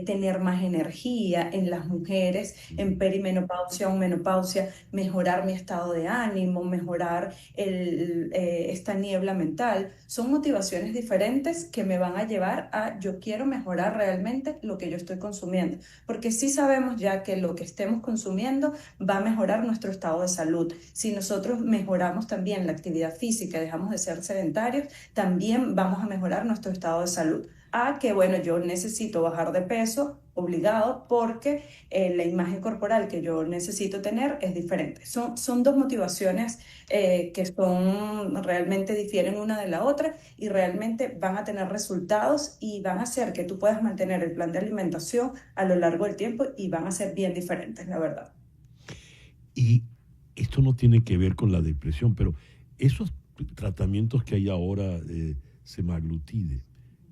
H: tener más energía en las mujeres, en perimenopausia o menopausia, mejorar mi estado de ánimo, mejorar esta niebla mental. Son motivaciones diferentes que me van a llevar a yo quiero mejorar realmente lo que yo estoy consumiendo, porque sí sabemos ya que lo que estemos consumiendo va a mejorar nuestro estado de salud. Si nosotros mejoramos también la actividad física, dejamos de ser sedentarios, también vamos a mejorar nuestro estado de salud. A que, bueno, yo necesito bajar de peso obligado porque la imagen corporal que yo necesito tener es diferente. Son dos motivaciones que realmente difieren una de la otra y realmente van a tener resultados y van a hacer que tú puedas mantener el plan de alimentación a lo largo del tiempo y van a ser bien diferentes, la verdad.
B: Y esto no tiene que ver con la depresión, pero esos tratamientos que hay ahora, semaglutide,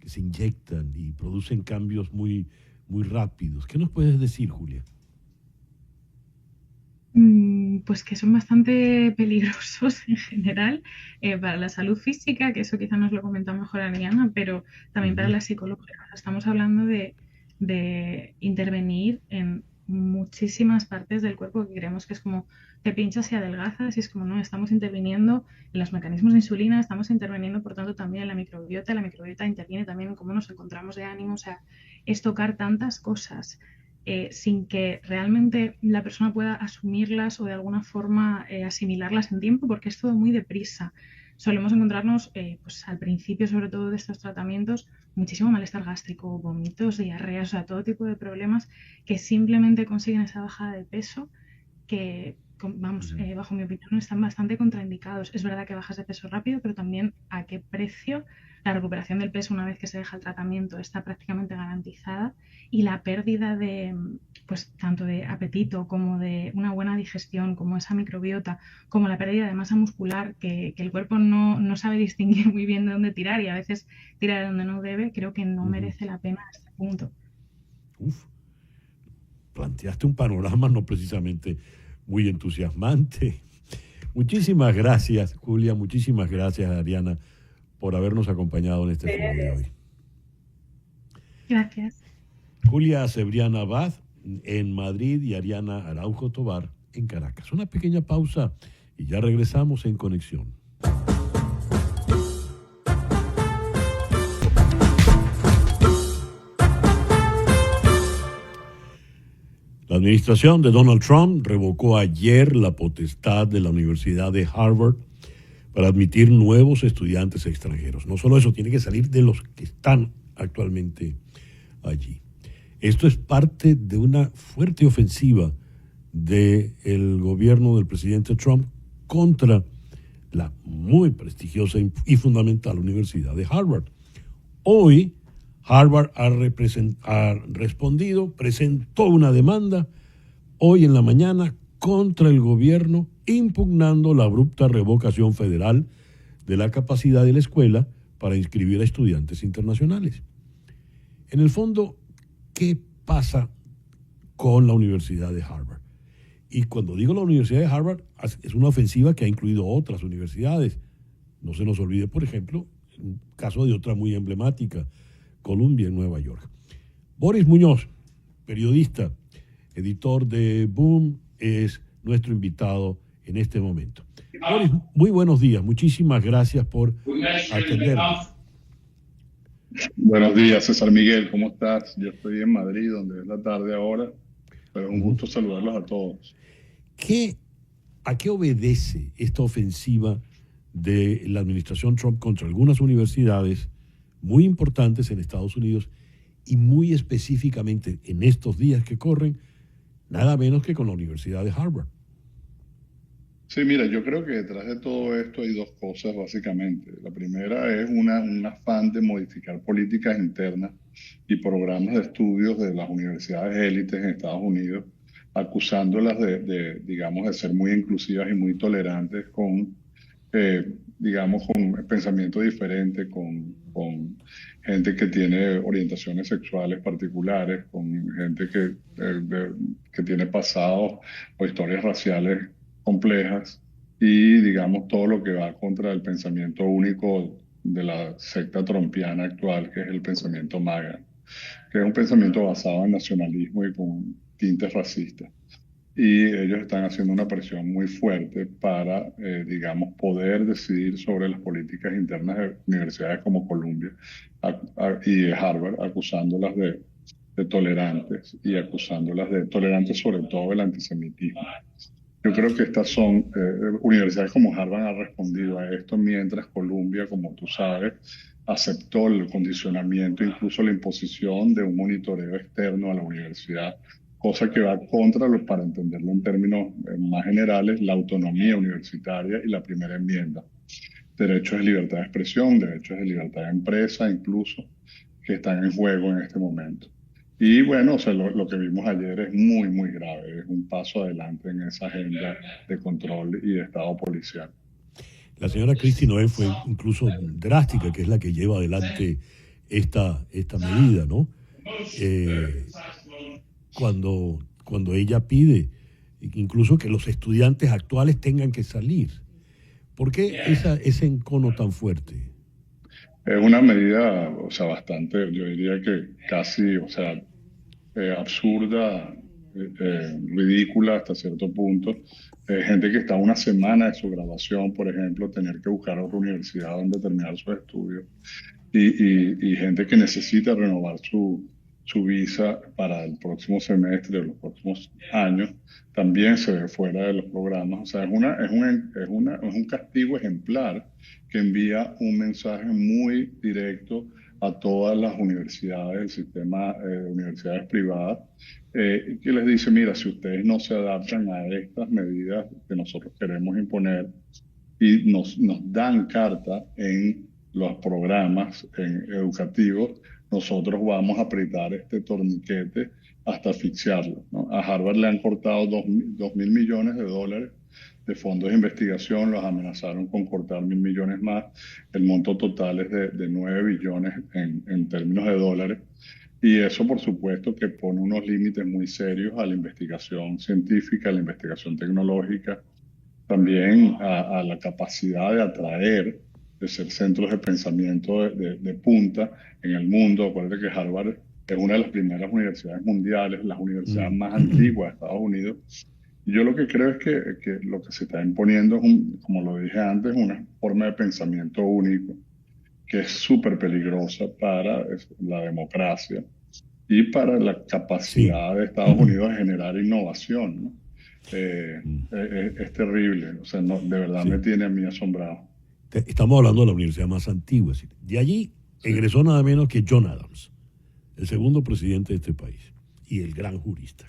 B: que se inyectan y producen cambios muy, muy rápidos. ¿Qué nos puedes decir, Julia?
G: pues que son bastante peligrosos en general para la salud física, que eso quizá nos lo comenta mejor Adriana, pero también para la psicología. Estamos hablando de intervenir en muchísimas partes del cuerpo que creemos que es como te pinchas y adelgazas, y es como no, estamos interviniendo en los mecanismos de insulina, estamos interviniendo por tanto también en la microbiota interviene también en cómo nos encontramos de ánimo, o sea, es tocar tantas cosas sin que realmente la persona pueda asumirlas o de alguna forma asimilarlas en tiempo, porque es todo muy deprisa. Solemos encontrarnos, pues al principio sobre todo de estos tratamientos, muchísimo malestar gástrico, vómitos, diarreas, o sea, todo tipo de problemas que simplemente consiguen esa bajada de peso que, vamos, bajo mi opinión, están bastante contraindicados. Es verdad que bajas de peso rápido, pero también a qué precio. La recuperación del peso una vez que se deja el tratamiento está prácticamente garantizada, y la pérdida de, pues tanto de apetito como de una buena digestión, como esa microbiota, como la pérdida de masa muscular, que el cuerpo no sabe distinguir muy bien de dónde tirar y a veces tira de donde no debe, creo que no merece la pena a este punto.
B: Planteaste un panorama no precisamente muy entusiasmante. Muchísimas gracias, Julia, muchísimas gracias, Ariana, por habernos acompañado en este foro de hoy.
G: Gracias.
B: Julia Cebriana Abad en Madrid y Ariana Araujo Tobar en Caracas. Una pequeña pausa y ya regresamos en Conexión. La administración de Donald Trump revocó ayer la potestad de la Universidad de Harvard para admitir nuevos estudiantes extranjeros. No solo eso, tiene que salir de los que están actualmente allí. Esto es parte de una fuerte ofensiva del gobierno del presidente Trump contra la muy prestigiosa y fundamental Universidad de Harvard. Hoy, Harvard ha respondido, presentó una demanda hoy en la mañana contra el gobierno, impugnando la abrupta revocación federal de la capacidad de la escuela para inscribir a estudiantes internacionales. En el fondo, ¿qué pasa con la Universidad de Harvard? Y cuando digo la Universidad de Harvard, es una ofensiva que ha incluido otras universidades. No se nos olvide, por ejemplo, un caso de otra muy emblemática, Columbia en Nueva York. Boris Muñoz, periodista, editor de Boom, es nuestro invitado en este momento. Boris, muy buenos días. Muchísimas gracias por atendernos.
I: Buenos días, César Miguel. ¿Cómo estás? Yo estoy en Madrid, donde es la tarde ahora, pero es un gusto saludarlos a todos.
B: ¿A qué obedece esta ofensiva de la administración Trump contra algunas universidades muy importantes en Estados Unidos y muy específicamente en estos días que corren, nada menos que con la Universidad de Harvard?
I: Sí, mira, yo creo que detrás de todo esto hay dos cosas básicamente. La primera es un afán de modificar políticas internas y programas de estudios de las universidades élites en Estados Unidos, acusándolas digamos, de ser muy inclusivas y muy tolerantes con pensamiento diferente, con gente que tiene orientaciones sexuales particulares, con gente que tiene pasados o historias raciales complejas, y digamos todo lo que va contra el pensamiento único de la secta trumpiana actual, que es el pensamiento MAGA, que es un pensamiento basado en nacionalismo y con tintes racistas. Y ellos están haciendo una presión muy fuerte para, digamos, poder decidir sobre las políticas internas de universidades como Columbia y Harvard, acusándolas de tolerantes y acusándolas de tolerantes sobre todo el antisemitismo. Yo creo que estas son, universidades como Harvard han respondido a esto, mientras Columbia, como tú sabes, aceptó el condicionamiento, incluso la imposición de un monitoreo externo a la universidad, cosa que va contra, para entenderlo en términos más generales, la autonomía universitaria y la primera enmienda. Derechos de libertad de expresión, derechos de libertad de empresa, incluso, que están en juego en este momento. Y bueno, o sea, lo que vimos ayer es muy, muy grave. Es un paso adelante en esa agenda de control y de Estado policial.
B: La señora Kristi Noem fue incluso drástica, que es la que lleva adelante esta medida, ¿no? Cuando ella pide incluso que los estudiantes actuales tengan que salir. ¿Por qué ese encono tan fuerte?
I: Es una medida, o sea, bastante, yo diría que casi, o sea, absurda, ridícula hasta cierto punto. Gente que está una semana de su graduación, por ejemplo, tener que buscar otra universidad donde terminar sus estudios. Y gente que necesita renovar su visa para el próximo semestre o los próximos años, también se ve fuera de los programas. O sea, es un castigo ejemplar que envía un mensaje muy directo a todas las universidades, el sistema de universidades privadas, que les dice, mira, si ustedes no se adaptan a estas medidas que nosotros queremos imponer y nos dan carta en los programas educativos, nosotros vamos a apretar este torniquete hasta asfixiarlo, ¿no? A Harvard le han cortado $2.000 millones de fondos de investigación, los amenazaron con cortar 1.000 millones más. El monto total es de 9 billones en términos de dólares. Y eso, por supuesto, que pone unos límites muy serios a la investigación científica, a la investigación tecnológica, también a la capacidad de atraer, de ser centros de pensamiento de punta en el mundo. Acuérdate que Harvard es una de las primeras universidades mundiales, las universidades más antiguas de Estados Unidos. Y yo lo que creo es que lo que se está imponiendo es, como lo dije antes, una forma de pensamiento único, que es súper peligrosa para la democracia y para la capacidad de Estados Unidos de generar innovación, ¿no? Es terrible, o sea, de verdad me tiene a mí asombrado.
B: Estamos hablando de la universidad más antigua. De allí egresó nada menos que John Adams, el segundo presidente de este país y el gran jurista.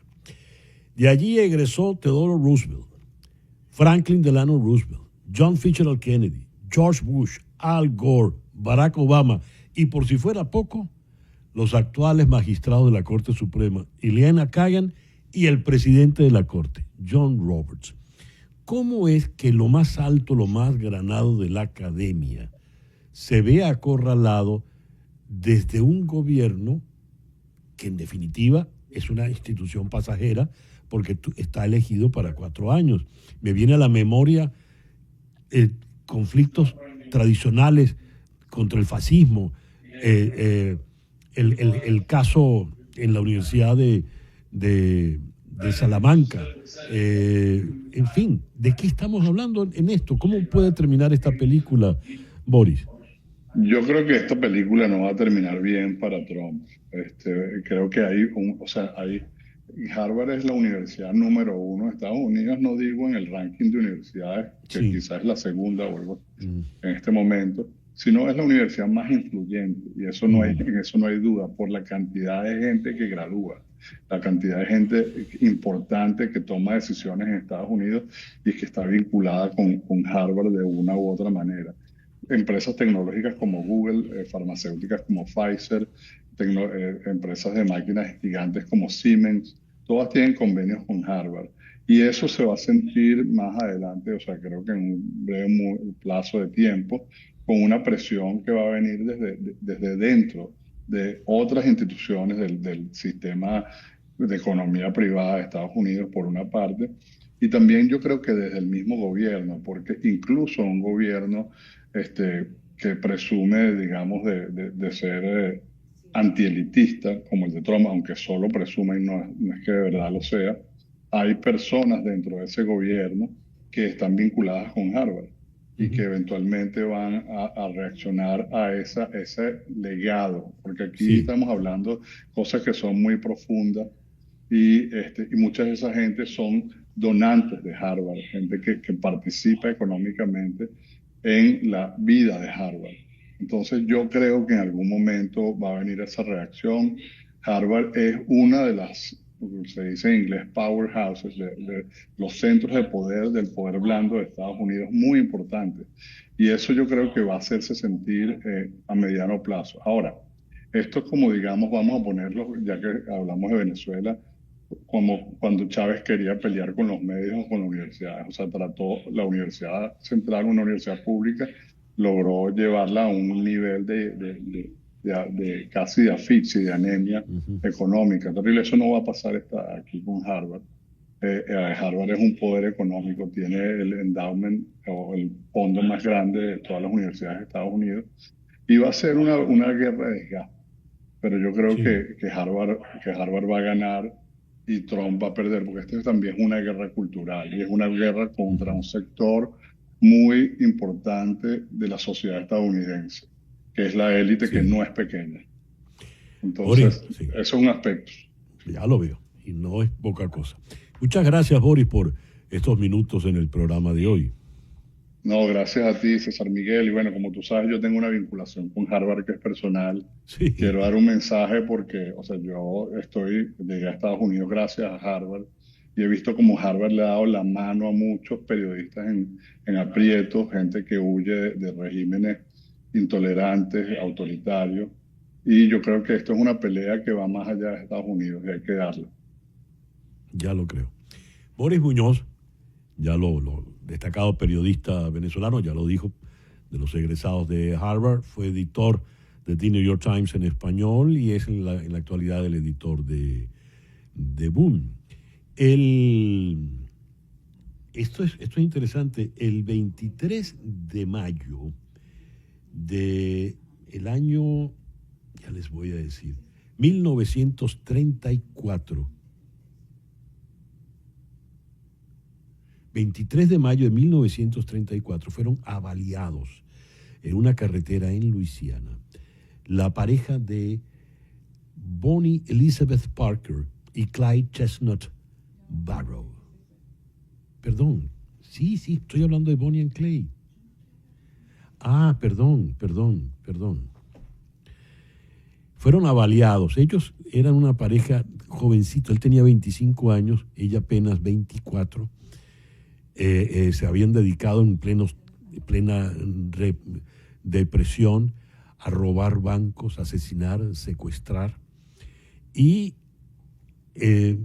B: De allí egresó Theodore Roosevelt, Franklin Delano Roosevelt, John Fitzgerald Kennedy, George Bush, Al Gore, Barack Obama y, por si fuera poco, los actuales magistrados de la Corte Suprema, Elena Kagan, y el presidente de la Corte, John Roberts. ¿Cómo es que lo más alto, lo más granado de la academia se ve acorralado desde un gobierno que en definitiva es una institución pasajera porque está elegido para 4 años? Me viene a la memoria conflictos tradicionales contra el fascismo, el caso en la Universidad de Salamanca, en fin, ¿de qué estamos hablando en esto? ¿Cómo puede terminar esta película, Boris?
I: Yo creo que esta película no va a terminar bien para Trump. Creo que Harvard es la universidad número 1 de Estados Unidos, no digo en el ranking de universidades, que quizás es la segunda o algo en este momento, sino es la universidad más influyente, y en eso no hay duda, por la cantidad de gente que gradúa, la cantidad de gente importante que toma decisiones en Estados Unidos y que está vinculada con Harvard de una u otra manera. Empresas tecnológicas como Google, farmacéuticas como Pfizer, empresas de máquinas gigantes como Siemens, todas tienen convenios con Harvard. Y eso se va a sentir más adelante, o sea, creo que en un breve plazo de tiempo, con una presión que va a venir desde dentro de otras instituciones del sistema de economía privada de Estados Unidos, por una parte, y también yo creo que desde el mismo gobierno, porque incluso un gobierno que presume, digamos, de ser antielitista, como el de Trump, aunque solo presume y no es que de verdad lo sea, hay personas dentro de ese gobierno que están vinculadas con Harvard y que eventualmente van a reaccionar a ese legado, porque aquí estamos hablando cosas que son muy profundas y muchas de esa gente son donantes de Harvard, gente que participa económicamente en la vida de Harvard. Entonces yo creo que en algún momento va a venir esa reacción. Harvard es una de las, se dice en inglés, powerhouses, de los centros de poder del poder blando de Estados Unidos, muy importantes. Y eso yo creo que va a hacerse sentir a mediano plazo. Ahora, esto es como, digamos, vamos a ponerlo, ya que hablamos de Venezuela, como cuando Chávez quería pelear con los medios o con las universidades. O sea, trató la Universidad Central, una universidad pública, logró llevarla a un nivel de casi de asfixia y de anemia económica. Terrible. Eso no va a pasar aquí con Harvard. Harvard es un poder económico, tiene el endowment o el fondo más grande de todas las universidades de Estados Unidos, y va a ser una guerra de desgaste. Pero yo creo que Harvard va a ganar y Trump va a perder, porque esto también es una guerra cultural y es una guerra contra un sector muy importante de la sociedad estadounidense, que es la élite, que no es pequeña. Entonces, eso es un aspecto.
B: Ya lo veo, y no es poca cosa. Muchas gracias, Boris, por estos minutos en el programa de hoy.
I: No, gracias a ti, César Miguel. Y bueno, como tú sabes, yo tengo una vinculación con Harvard que es personal.
B: Sí.
I: Quiero dar un mensaje porque, o sea, yo llegué a Estados Unidos gracias a Harvard y he visto como Harvard le ha dado la mano a muchos periodistas en aprietos, gente que huye de regímenes intolerantes, autoritarios. Y yo creo que esto es una pelea que va más allá de Estados Unidos y hay que darla.
B: Ya lo creo. Boris Muñoz, ya lo destacado periodista venezolano, ya lo dijo, de los egresados de Harvard, fue editor de The New York Times en español y es en la actualidad el editor de Boom. Esto es interesante. El 23 de mayo del año, ya les voy a decir, 1934, 23 de mayo de 1934 fueron avaliados en una carretera en Luisiana la pareja de Bonnie Elizabeth Parker y Clyde Chestnut Barrow. Perdón, sí, estoy hablando de Bonnie and Clyde. Perdón. Fueron avaliados. Ellos eran una pareja jovencita. Él tenía 25 años, ella apenas 24. Se habían dedicado en plena depresión a robar bancos, asesinar, secuestrar. Y de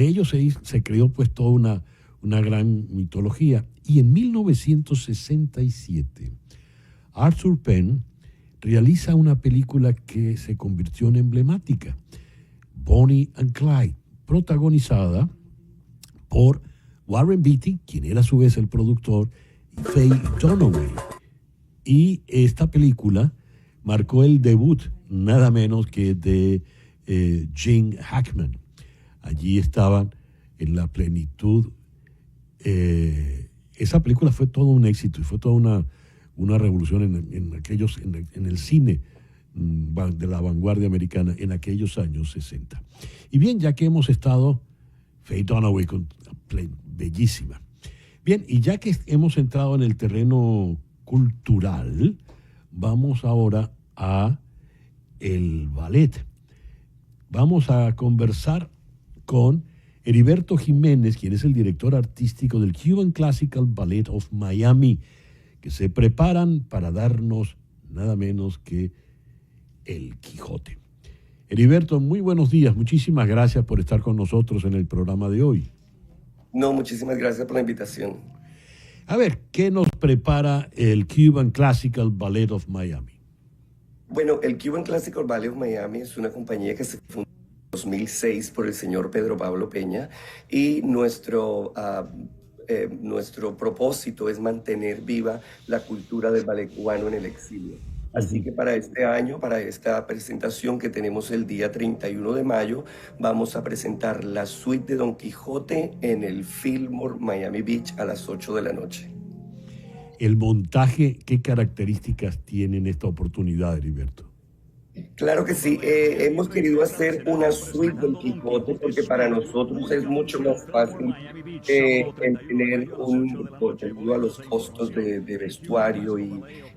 B: ellos se creó pues toda una gran mitología. Y en 1967, Arthur Penn realiza una película que se convirtió en emblemática, Bonnie and Clyde, protagonizada por Warren Beatty, quien era a su vez el productor, y Faye Dunaway. Y esta película marcó el debut, nada menos que de Gene Hackman. Allí estaban en la plenitud. Esa película fue todo un éxito y fue toda una revolución en el cine de la vanguardia americana en aquellos años 60. Y bien, ya que hemos estado, Faye Dunaway, bellísima. Bien, y ya que hemos entrado en el terreno cultural, vamos ahora a el ballet. Vamos a conversar con Heriberto Jiménez, quien es el director artístico del Cuban Classical Ballet of Miami, que se preparan para darnos nada menos que El Quijote. Heriberto, muy buenos días. Muchísimas gracias por estar con nosotros en el programa de hoy.
J: No, muchísimas gracias por la invitación.
B: A ver, ¿qué nos prepara el Cuban Classical Ballet of Miami?
J: Bueno, el Cuban Classical Ballet of Miami es una compañía que se fundó en 2006 por el señor Pedro Pablo Peña y nuestro propósito es mantener viva la cultura del ballet cubano en el exilio. Así que para este año, para esta presentación que tenemos el día 31 de mayo, vamos a presentar la suite de Don Quijote en el Fillmore Miami Beach a las 8 de la noche.
B: El montaje, ¿qué características tiene en esta oportunidad, Heriberto?
J: Claro que sí, hemos querido hacer una suite del Quijote porque para nosotros es mucho más fácil tener debido a los costos de vestuario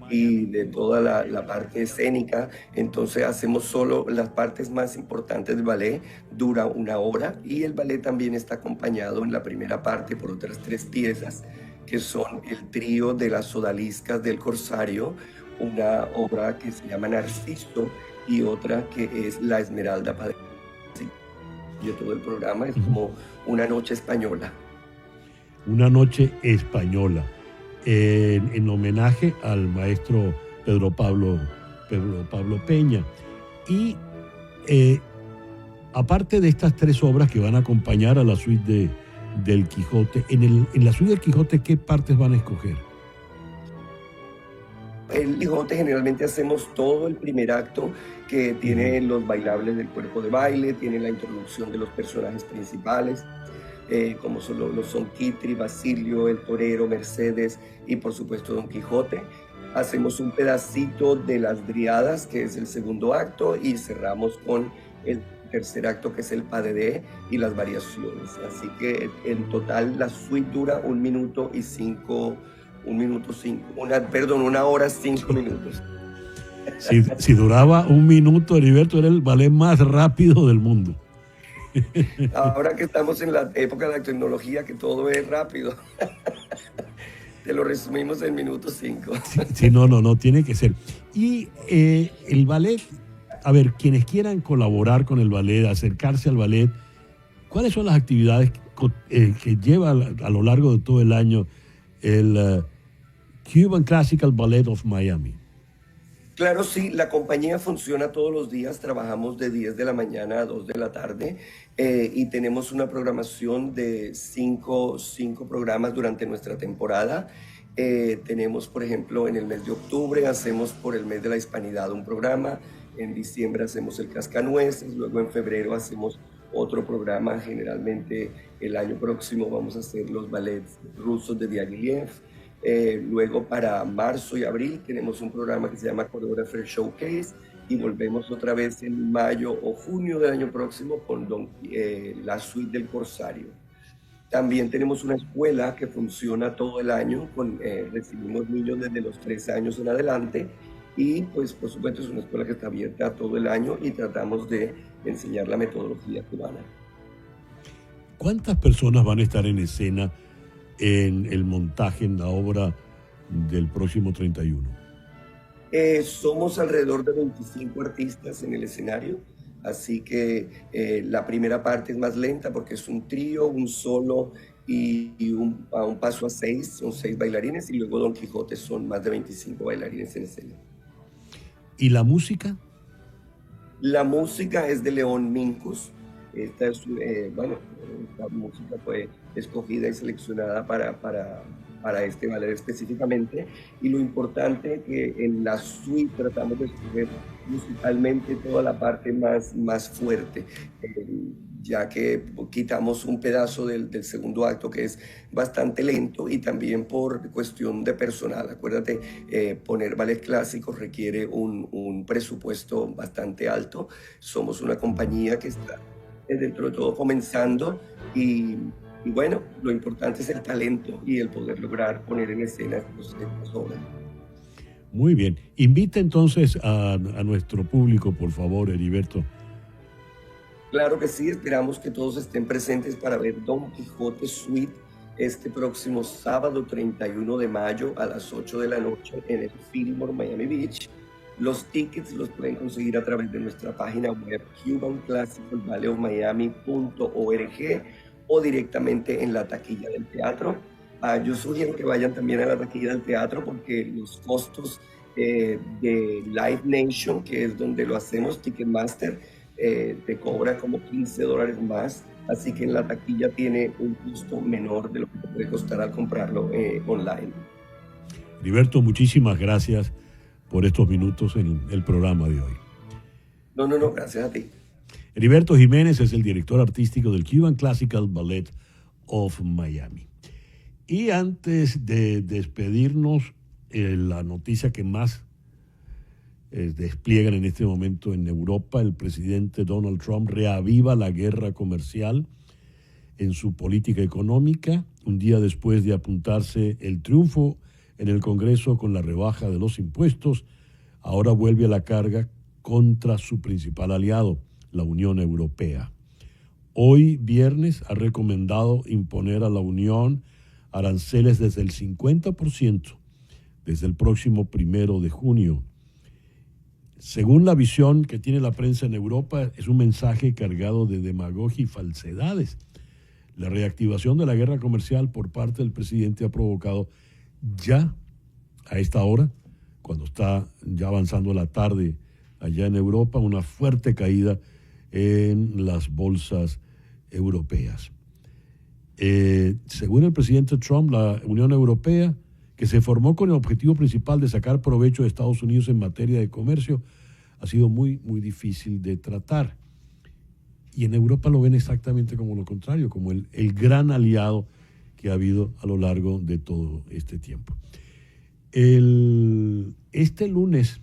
J: y de toda la parte escénica. Entonces hacemos solo las partes más importantes del ballet, dura 1 hora y el ballet también está acompañado en la primera parte por otras 3 piezas que son el trío de las odaliscas del Corsario, una obra que se llama Narciso y otra que es La Esmeralda Padre. Y todo el programa es como una noche española.
B: Una noche española, en homenaje al maestro Pedro Pablo Peña. Y aparte de estas 3 obras que van a acompañar a la suite del Quijote, en la suite del Quijote, ¿qué partes van a escoger?
J: El Quijote generalmente hacemos todo el primer acto, que tiene los bailables del cuerpo de baile, tiene la introducción de los personajes principales, como son Kitri, Basilio, el torero, Mercedes y por supuesto Don Quijote. Hacemos un pedacito de las Dríadas, que es el segundo acto, y cerramos con el tercer acto, que es el Pas de Deux y las variaciones. Así que en total la suite dura 1 minuto y 5 1 hora 5 minutos.
B: Si duraba 1 minuto, Heriberto era el ballet más rápido del mundo.
J: Ahora que estamos en la época de la tecnología, que todo es rápido, te lo resumimos en minuto 5.
B: Sí, no, tiene que ser. Y el ballet, a ver, quienes quieran colaborar con el ballet, acercarse al ballet, ¿cuáles son las actividades que lleva a lo largo de todo el año el Cuban Classical Ballet of Miami?
J: Claro, sí, la compañía funciona todos los días, trabajamos de 10 de la mañana a 2 de la tarde y tenemos una programación de 5 programas durante nuestra temporada. Tenemos, por ejemplo, en el mes de octubre hacemos por el mes de la hispanidad un programa, en diciembre hacemos el Cascanueces, luego en febrero hacemos otro programa, generalmente el año próximo vamos a hacer los ballets rusos de Diaghilev. Luego para marzo y abril tenemos un programa que se llama Choreographer Showcase y volvemos otra vez en mayo o junio del año próximo con la suite del Corsario. También tenemos una escuela que funciona todo el año, recibimos niños desde los 3 años en adelante y pues por supuesto es una escuela que está abierta todo el año y tratamos de enseñar la metodología cubana.
B: ¿Cuántas personas van a estar en escena en el montaje, en la obra del próximo 31?
J: Somos alrededor de 25 artistas en el escenario, así que la primera parte es más lenta porque es un trío, un solo y a un paso a 6, son 6 bailarines y luego Don Quijote son más de 25 bailarines en escena.
B: ¿Y la música?
J: La música es de León Mincus. Esta es, esta música fue escogida y seleccionada para este ballet específicamente, y lo importante es que en la suite tratamos de escoger musicalmente toda la parte más fuerte, ya que quitamos un pedazo del segundo acto que es bastante lento y también por cuestión de personal. Acuérdate, poner ballet clásico requiere un presupuesto bastante alto. Somos una compañía que está dentro de todo comenzando y bueno, lo importante es el talento y el poder lograr poner en escena estas obras.
B: Muy bien. Invita entonces a nuestro público, por favor, Heriberto.
J: Claro que sí, esperamos que todos estén presentes para ver Don Quijote Suite este próximo sábado 31 de mayo a las 8 de la noche en el Fillmore Miami Beach. Los tickets los pueden conseguir a través de nuestra página web cubanclassicalballetofmiami.org o directamente en la taquilla del teatro. Yo sugiero que vayan también a la taquilla del teatro porque los costos de Live Nation, que es donde lo hacemos, Ticketmaster, te cobra como $15 más, así que en la taquilla tiene un costo menor de lo que te puede costar al comprarlo online.
B: Heriberto, muchísimas gracias por estos minutos en el programa de hoy.
J: No, gracias a ti.
B: Heriberto Jiménez es el director artístico del Cuban Classical Ballet of Miami. Y antes de despedirnos, la noticia que más despliegan en este momento en Europa, el presidente Donald Trump reaviva la guerra comercial en su política económica, un día después de apuntarse el triunfo en el Congreso con la rebaja de los impuestos. Ahora vuelve a la carga contra su principal aliado, la Unión Europea. Hoy, viernes, ha recomendado imponer a la Unión aranceles desde el 50% desde el próximo 1 de junio. Según la visión que tiene la prensa en Europa, es un mensaje cargado de demagogia y falsedades. La reactivación de la guerra comercial por parte del presidente ha provocado ya a esta hora, cuando está ya avanzando la tarde allá en Europa, una fuerte caída en las bolsas europeas. Según el presidente Trump, la Unión Europea, que se formó con el objetivo principal de sacar provecho de Estados Unidos en materia de comercio, ha sido muy, muy difícil de tratar. Y en Europa lo ven exactamente como lo contrario, como el gran aliado que ha habido a lo largo de todo este tiempo. Este lunes,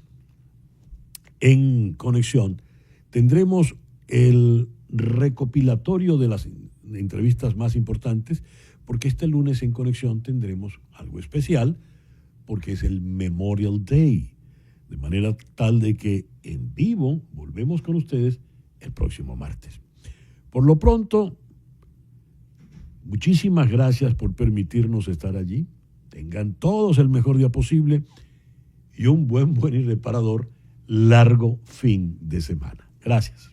B: en Conexión, tendremos el recopilatorio de las entrevistas más importantes, porque este lunes en Conexión tendremos algo especial, porque es el Memorial Day, de manera tal de que en vivo volvemos con ustedes el próximo martes. Por lo pronto, muchísimas gracias por permitirnos estar allí. Tengan todos el mejor día posible y un buen y reparador largo fin de semana. Gracias.